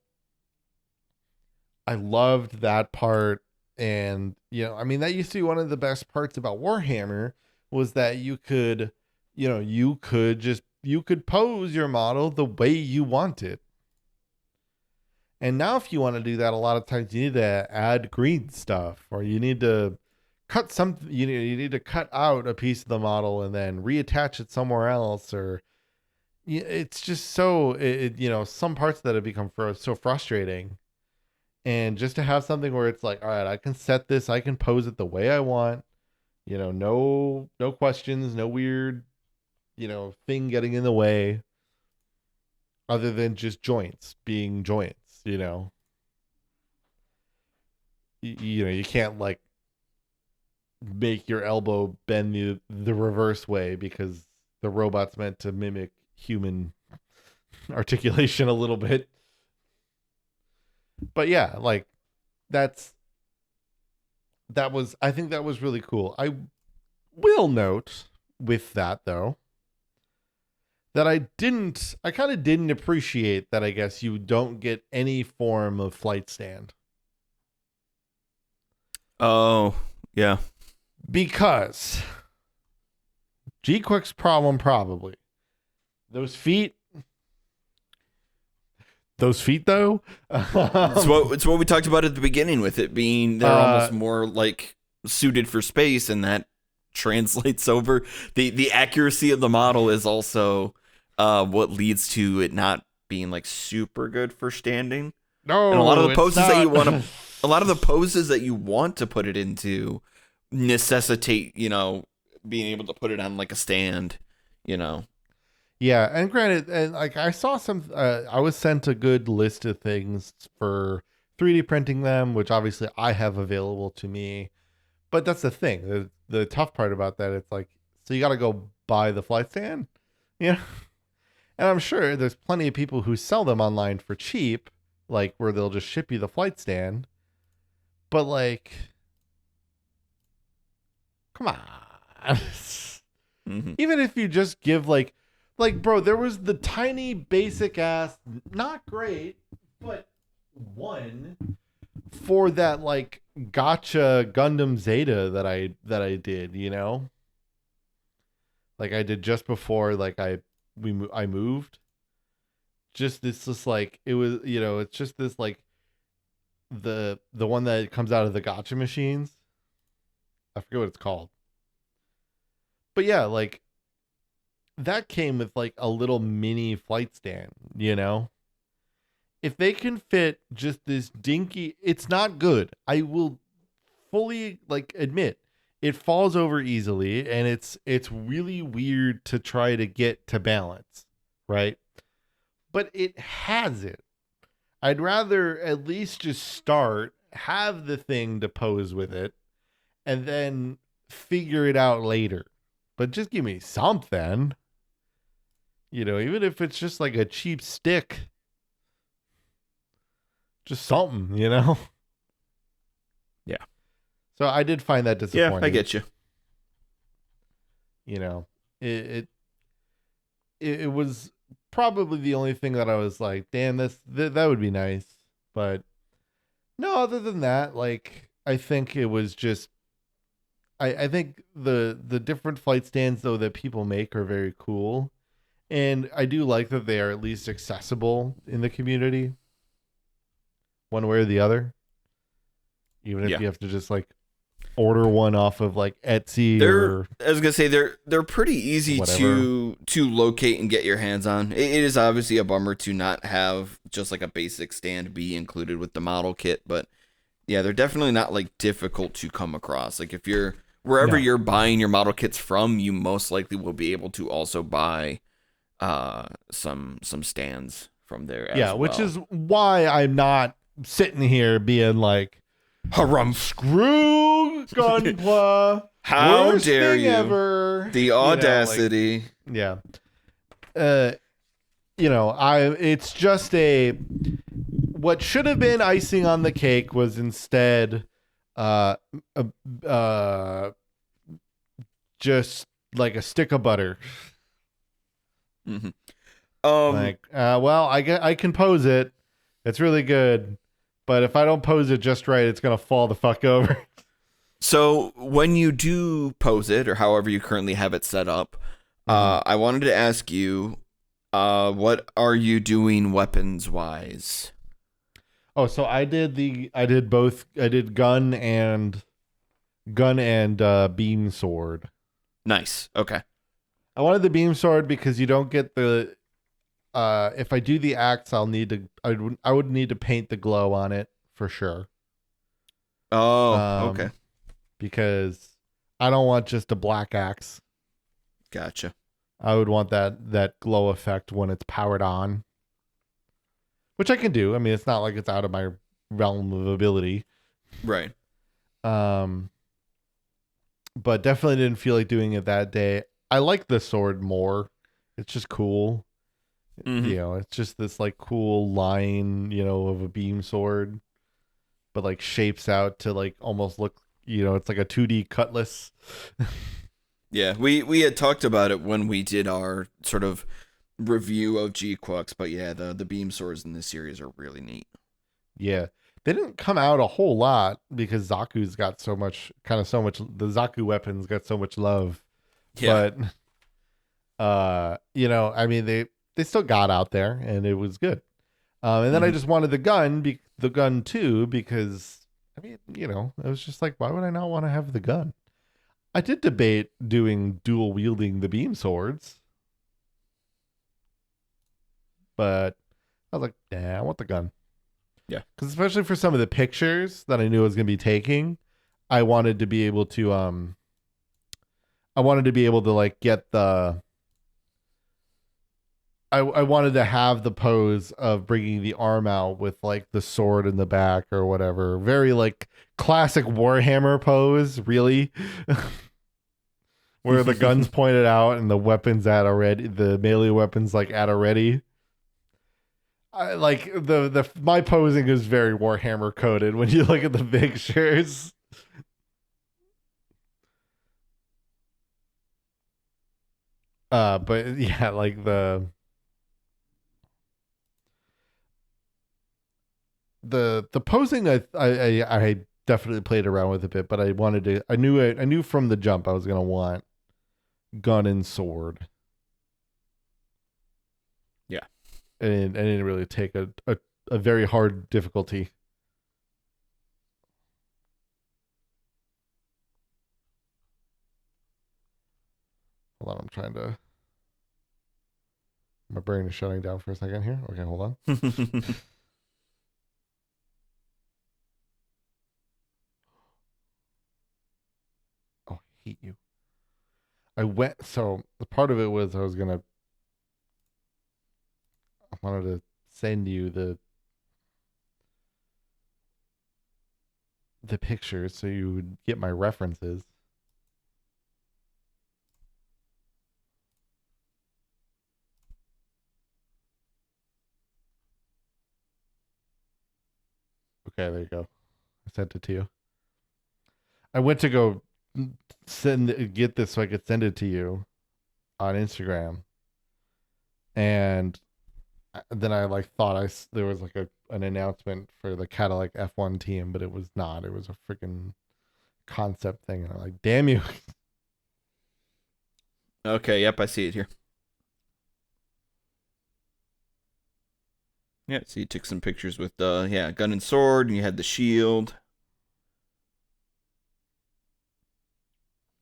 I loved that part, and I mean that used to be one of the best parts about Warhammer was that you could pose your model the way you wanted. And now, if you want to do that, a lot of times you need to add green stuff, or you need to cut some. You need to cut out a piece of the model and then reattach it somewhere else, or it's just so some parts that have become so frustrating. And just to have something where it's like, all right, I can set this, I can pose it the way I want. No questions, no weird thing getting in the way, other than just joints being joints. You can't like make your elbow bend the reverse way because the robot's meant to mimic human articulation a little bit. But yeah, like that's that was I think that was really cool. I will note with that though that I kind of didn't appreciate that I guess you don't get any form of flight stand. Oh, yeah. Because G-Quick's problem probably. Those feet though. It's what we talked about at the beginning with it being they're almost more like suited for space, and that translates over. The accuracy of the model is also what leads to it not being like super good for standing. No, and a lot of the it's poses not. that you want to a lot of the poses that you want to put it into necessitate, being able to put it on like a stand, Yeah, and granted, and like I saw I was sent a good list of things for 3D printing them, which obviously I have available to me. But that's the thing. The tough part about that, it's like, so you got to go buy the flight stand, yeah. And I'm sure there's plenty of people who sell them online for cheap, like where they'll just ship you the flight stand. But like, come on. Mm-hmm. Even if you just give like bro, there was the tiny basic ass, not great, but one for that like gotcha Gundam Zeta that I did, like I did just before like I moved. Just like it was, it's just this like the one that comes out of the gotcha machines. I forget what it's called. But yeah, like that came with like a little mini flight stand. If they can fit just this dinky, it's not good. I will fully like admit it falls over easily and it's really weird to try to get to balance, right? But it has it. I'd rather at least just start, have the thing to pose with it, and then figure it out later. But just give me something. Even if it's just like a cheap stick, just something. Yeah. So I did find that Yeah, disappointing. I get you. It it was probably the only thing that I was like, damn, that would be nice. But no, other than that, like I think it was just I think the different flight stands though that people make are very cool. And I do like that they are at least accessible in the community, one way or the other. Even if Yeah. you have to just like order one off of like Etsy They're or I was gonna say they're pretty easy whatever. to locate and get your hands on. It is obviously a bummer to not have just like a basic stand be included with the model kit, but yeah, they're definitely not like difficult to come across. Like if you're wherever No. you're buying your model kits from, you most likely will be able to also buy some stands from there Yeah, as which well. is why I'm not sitting here being like, Harumph. screw Gunpla, How worst dare thing you? ever. The audacity. Yeah. Uh, it's just what should have been icing on the cake was instead, uh, uh, uh just like a stick of butter. Mm-hmm. Like, well, I can pose it. It's really good. But if I don't pose it just right, it's going to fall the fuck over. So when you do pose it, or however you currently have it set up, I wanted to ask you, what are you doing weapons wise? Oh, so I did both. I did gun and beam sword. Nice. Okay. I wanted the beam sword because you don't get the if I do the axe, I would need to paint the glow on it for sure. Oh, okay. Because I don't want just a black axe. Gotcha. I would want that glow effect when it's powered on, which I can do. I mean, it's not like it's out of my realm of ability. Right. Um, but definitely didn't feel like doing it that day. I like the sword more. It's just cool. Hmm. It's just this like cool line, of a beam sword, but like shapes out to like almost look, it's like a 2D cutlass. Yeah, we had talked about it when we did our sort of review of G-Quux, but yeah, the beam swords in this series are really neat. Yeah. They didn't come out a whole lot because Zaku's got the Zaku weapons got so much love. Yeah. But I mean they still got out there and it was good. And then I Hmm. just wanted the gun too because I mean, it was just like why would I not want to have the gun? I did debate doing dual wielding the beam swords, but I was like, nah, I want the gun. Yeah. Because especially for some of the pictures that I knew I was going to be taking, I wanted to be able to like get the I wanted to have the pose of bringing the arm out with like the sword in the back or whatever. Very like classic Warhammer pose, really. Where the gun's pointed out and the weapons at already, the melee weapons like at already. I like the my posing is very Warhammer coded when you look at the pictures. But yeah, like the posing I definitely played around with a bit, but I knew from the jump I was gonna want gun and sword, Yeah. and I didn't really take a very hard difficulty. Hold on, I'm trying to. My brain is shutting down for a second here. Okay, hold on. Oh, I hate you. So the part of it was I wanted to send you the pictures so you would get my references. Okay, there you go. I sent it to you. I went to go get this so I could send it to you on Instagram, and then I like thought there was like an announcement for the Cadillac F1 team, but it was not. It was a freaking concept thing, and I'm like, damn you. Okay, yep, I see it here. Yeah, so you took some pictures with gun and sword, and you had the shield.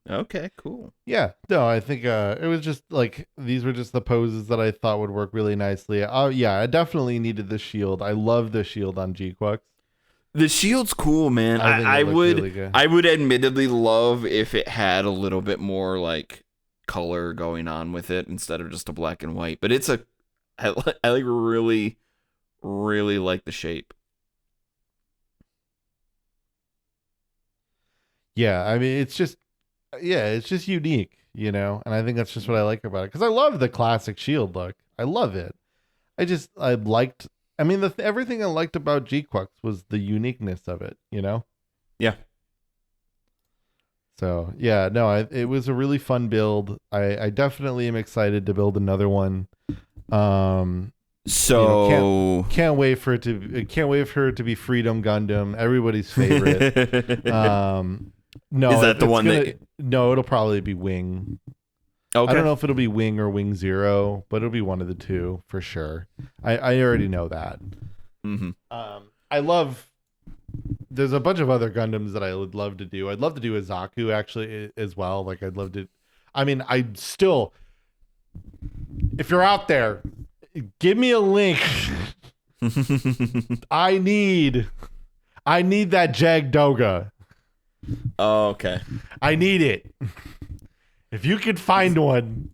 Okay, cool. Yeah, no, I think it was just like these were just the poses that I thought would work really nicely. Oh yeah, I definitely needed the shield. I love the shield on G-Quux. The shield's cool, man. I think it I looks would really good. I would admittedly love if it had a little bit more like color going on with it instead of just a black and white. But I like really really like the shape. Yeah, I mean it's just unique, and I think that's just what I like about it because I love the classic shield look. I love it. I liked. I mean, everything I liked about G-Quux was the uniqueness of it. Yeah. So yeah, no, it was a really fun build. I definitely am excited to build another one. Um, So can't wait for it to be Freedom Gundam, everybody's favorite. No, is that the it's one gonna that no, it'll probably be Wing. I don't Okay. know if it'll be Wing or Wing Zero, but it'll be one of the two for sure. I already know that. Mm-hmm. I love. There's a bunch of other Gundams that I would love to do. I'd love to do a Zaku actually as well. Like I'd love to. I mean, I still. If you're out there, give me a link. I need. I need that Jag-Doga. Oh, okay. I need it. If you could find one,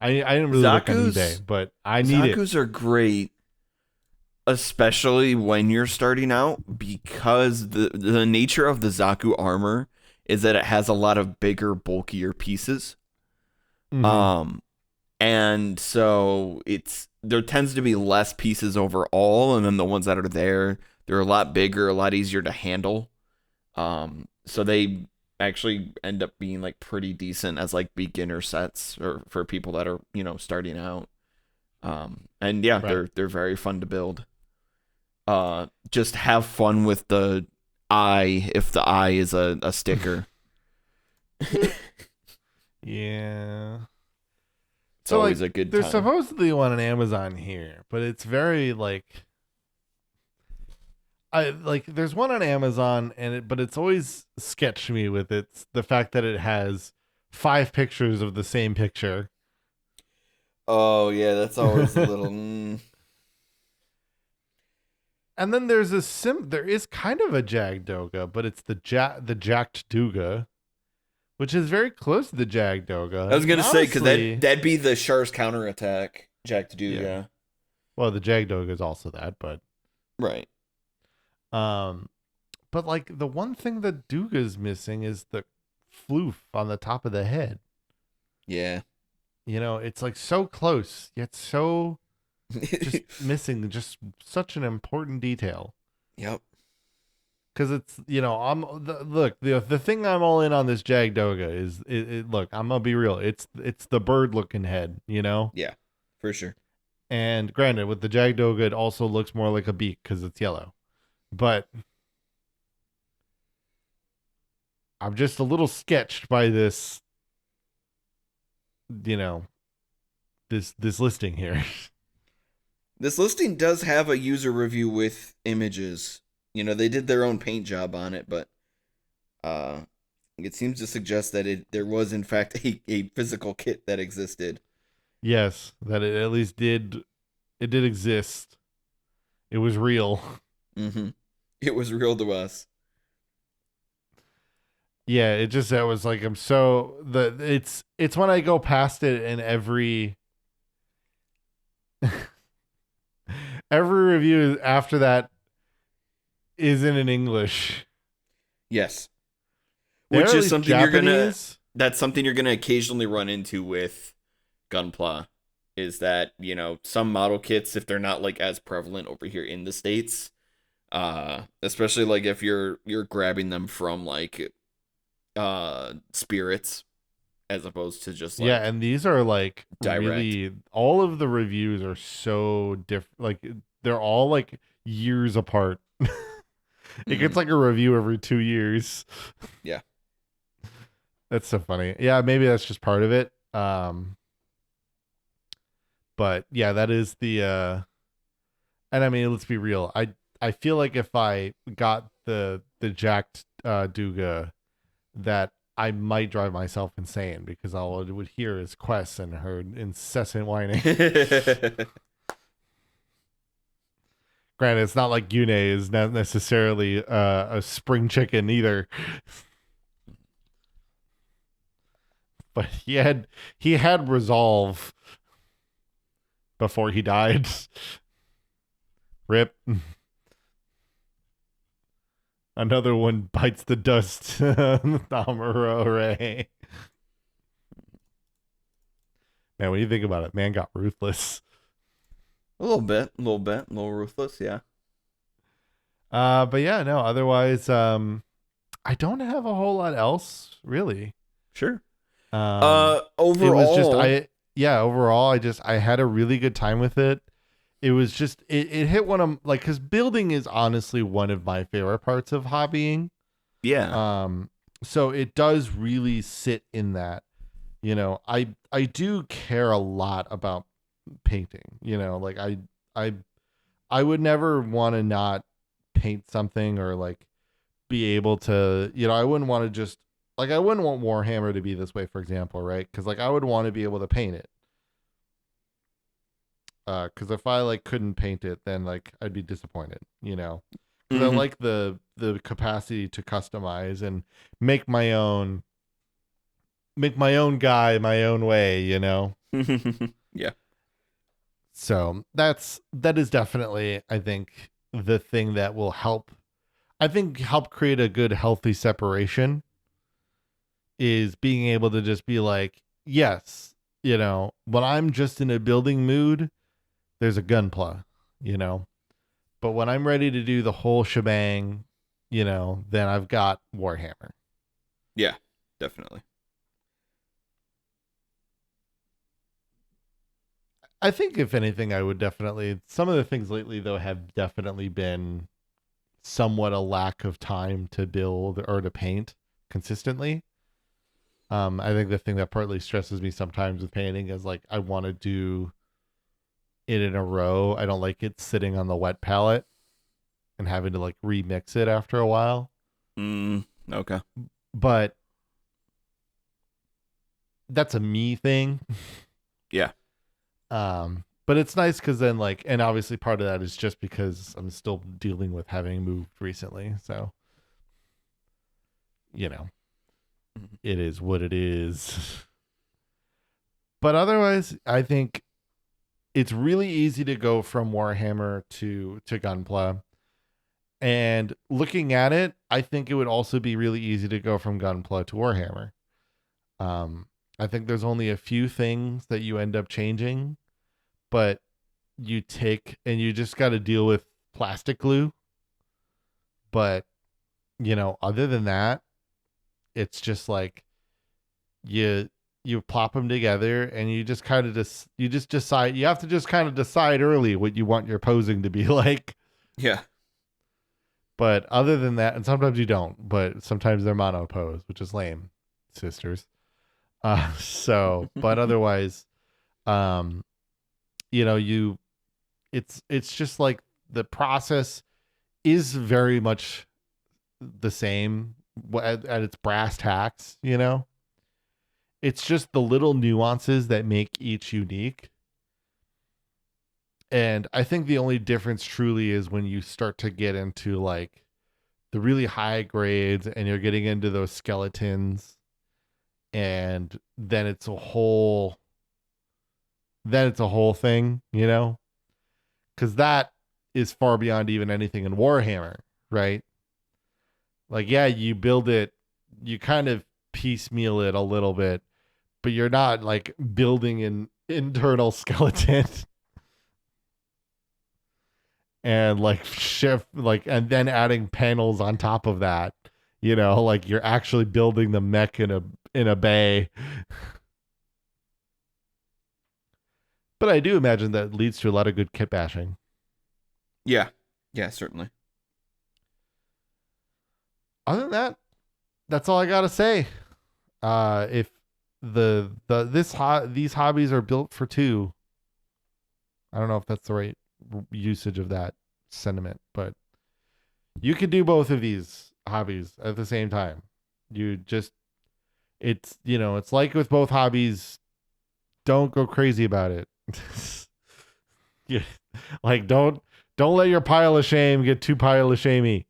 I didn't really look on eBay, but I need it. Zaku's are great, especially when you're starting out, because the nature of the Zaku armor is that it has a lot of bigger, bulkier pieces. Mhm. Um, and so there tends to be less pieces overall, and then the ones that are there, they're a lot bigger, a lot easier to handle. So they actually end up being like pretty decent as like beginner sets or for people that are, starting out. And yeah, Right. they're very fun to build. Just have fun with the eye if the eye is a sticker. Yeah. It's So always like a good there's time. supposedly one on Amazon here, but it's very like I like there's one on Amazon but it's always sketched me with it's the fact that it has 5 pictures of the same picture. Oh yeah, that's always a little. And then there is kind of a Jagdoga, but it's the Jacked Duga, which is very close to the I Jagdoga. was And gonna say because honestly, that'd be the Char's counterattack, Jack to do, yeah. yeah. Well, the Jagdoga is also that, but Right. um but like the one thing that Duga's missing is the floof on the top of the head. Yeah. It's like so close, yet so just missing just such an important detail. Yep. Because it's look the thing I'm all in on this Jagdoga is look, I'm gonna be real, it's the bird looking head. Yeah. For sure. And granted, with the Jagdoga it also looks more like a beak because it's yellow, but I'm just a little sketched by this, you know this listing here. This listing does have a user review with images. They did their own paint job on it, but uh it seems to suggest that there was in fact a physical kit that existed. Yes, that it at least did exist. It was real. Mm-hmm. It was real to us. Yeah, it just that was like I'm so the it's when I go past it and every review after that isn't in English. Yes. They're Which at is least something Japanese. that's something you're gonna occasionally run into with Gunpla, is that, some model kits, if they're not like as prevalent over here in the States, especially like if you're grabbing them from like spirits as opposed to just Yeah, like and these are like direct. really all of the reviews are so different. Like they're all like years apart. It gets Hmm. like a review every 2 years. Yeah. That's so funny. Yeah, maybe that's just part of it. But yeah, that is the and I mean, let's be real. I feel like if I got the jacked Duga, that I might drive myself insane because all I would hear is Quest and her incessant whining. Granted, it's not like Yune is not necessarily a spring chicken either, but he had resolve before he died. Rip. Another one bites the dust. Amuro Ray. Man, when you think about it, man got ruthless. A little ruthless, yeah. But yeah, no. Otherwise, I don't have a whole lot else really. Sure. It was just Overall, yeah. Overall, I had a really good time with it. It was just it hit one of like because building is honestly one of my favorite parts of hobbying. yeah. Um, so it does really sit in that. I do care a lot about painting. Like I I would never want to not paint something or like be able to. I wouldn't want to just like I wouldn't want Warhammer to be this way, for example, right? Because like I would want to be able to paint it. Because if I like couldn't paint it, then like I'd be disappointed. Because I Hmm. like the capacity to customize and make my own guy my own way. Yeah. So that is definitely, I think, the thing that will help. I think help create a good healthy separation is being able to just be like, yes, when I'm just in a building mood, there's a gunpla, you know. But when I'm ready to do the whole shebang, then I've got Warhammer. Yeah, definitely. I think if anything, I would definitely. Some of the things lately, though, have definitely been somewhat a lack of time to build or to paint consistently. I think the thing that partly stresses me sometimes with painting is like I want to do it in a row. I don't like it sitting on the wet palette and having to like remix it after a while. Okay. But that's a me thing. Yeah. But it's nice because then like, and obviously part of that is just because I'm still dealing with having moved recently. So, it is what it is. But otherwise, I think it's really easy to go from Warhammer to Gunpla. And looking at it, I think it would also be really easy to go from Gunpla to Warhammer. Um, I think there's only a few things that you end up changing, but you take and you just got to deal with plastic glue. But, other than that, it's just like you you plop them together and you just kind of you just decide you have to just kind of decide early what you want your posing to be like. Yeah. But other than that, and sometimes you don't, but sometimes they're mono pose, which is lame, sisters. But otherwise, um, you it's just like the process is very much the same at its brass tacks. It's just the little nuances that make each unique. And I think the only difference truly is when you start to get into like the really high grades and you're getting into those skeletons, and then it's a whole thing. Cuz that is far beyond even anything in Warhammer, right? Like yeah, you build it, you kind of piecemeal it a little bit, but you're not like building an internal skeleton and like shift like and then adding panels on top of that. Like you're actually building the mech in a bay. But I do imagine that leads to a lot of good kit bashing. Yeah. Yeah, certainly. Other than that, that's all I gotta say. If these hobbies are built for two, I don't know if that's the right usage of that sentiment, but you could do both of these hobbies at the same time. You just it's like with both hobbies, don't go crazy about it. Yeah. Like don't let your pile of shame get too pile of shamey.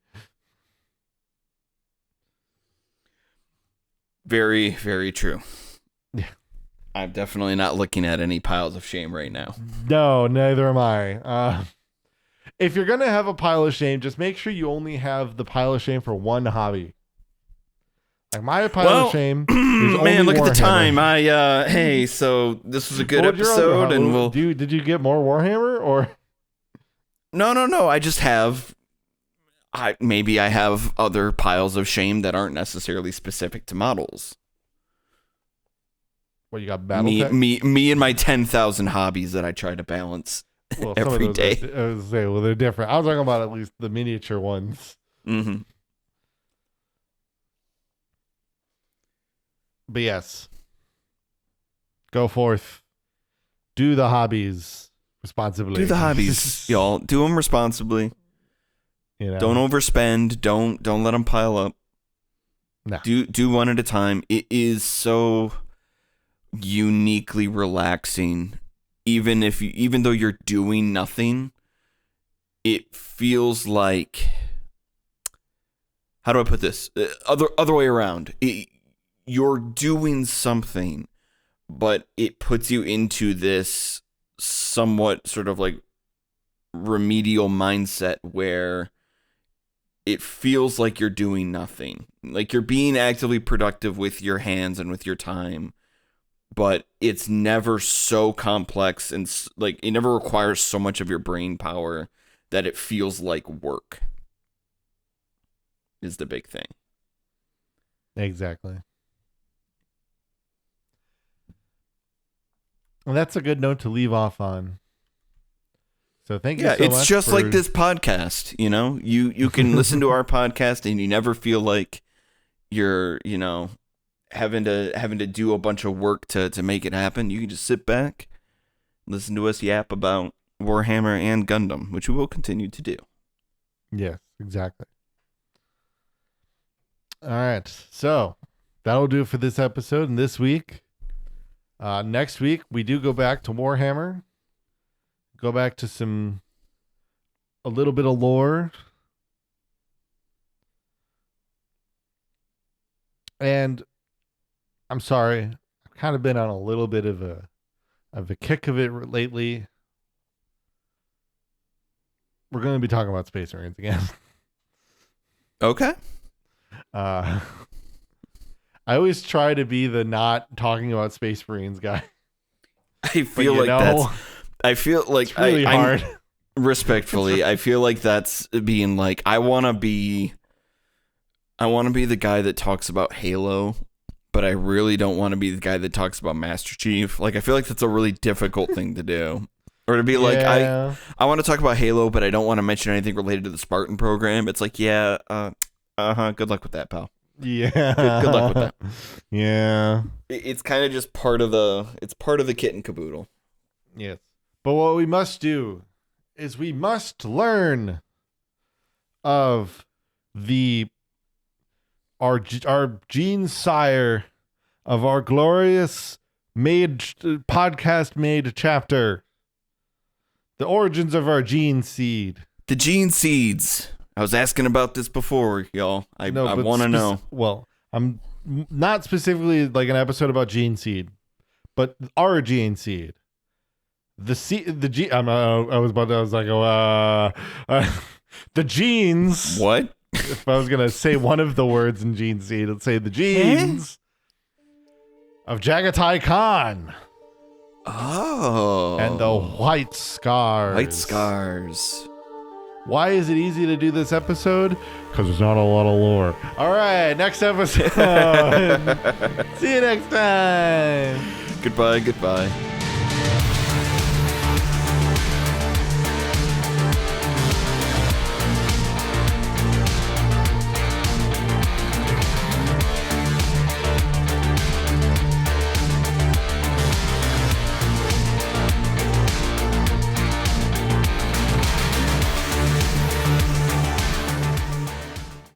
Very, very true. Yeah. I'm definitely not looking at any piles of shame right now. No, neither am I. If you're gonna have a pile of shame, just make sure you only have the pile of shame for one hobby. Like my pile of shame is only man, look at the Warhammer. time. Hey, so this was a good What's your other episode, and we'll. did you get more Warhammer or? No. I just have. Maybe I have other piles of shame that aren't necessarily specific to models. What you got? Battle Me, and my 10,000 hobbies that I try to balance every day. They're different. I was talking about at least the miniature ones. Mm-hmm. But yes, go forth, do the hobbies responsibly. Do the hobbies, y'all. Do them responsibly. Don't overspend. Don't let them pile up. No. Do one at a time. It is so uniquely relaxing. Even though you're doing nothing, it feels like, how do I put this? Other way around. You're doing something, but it puts you into this somewhat sort of like remedial mindset where it feels like you're doing nothing. Like you're being actively productive with your hands and with your time, but it's never so complex and like it never requires so much of your brain power that it feels like work. Is the big thing. Exactly. Well, that's a good note to leave off on. So thank you so much. Yeah, it's just like this podcast, you know? You can listen to our podcast and you never feel like you're, you know, having to do a bunch of work to make it happen. You can just sit back, listen to us yap about Warhammer and Gundam, which we will continue to do. Yes, exactly. All right. So that'll do it for this episode and this week. Next week, we do go back to Warhammer. Go back to a little bit of lore. And I'm sorry, I've kind of been on a little bit of a kick of it lately. We're going to be talking about Space Marines again. Okay. I always try to be the not talking about Space Marines guy. I feel like that's... I feel like it's really hard. Respectfully, I feel like that's being like, I want to be the guy that talks about Halo, but I really don't want to be the guy that talks about Master Chief. Like, I feel like that's a really difficult thing to do. Or to be like, I want to talk about Halo, but I don't want to mention anything related to the Spartan program. It's like, yeah, good luck with that, pal. Yeah. Good luck with that. Yeah. It's kind of just part of the kit and caboodle. Yes. But what we must do is we must learn of our gene sire of our glorious podcast made chapter. The origins of our gene seed. The gene seeds. I was asking about this before, y'all. I want to know. Well, I'm not specifically like an episode about gene seed, but our gene seed. The genes. What? If I was gonna say one of the words in gene seed, I'd say the genes of Jagatai Khan. Oh. And the white scars. White scars. Why is it easy to do this episode? Because there's not a lot of lore. All right, next episode. See you next time. Goodbye.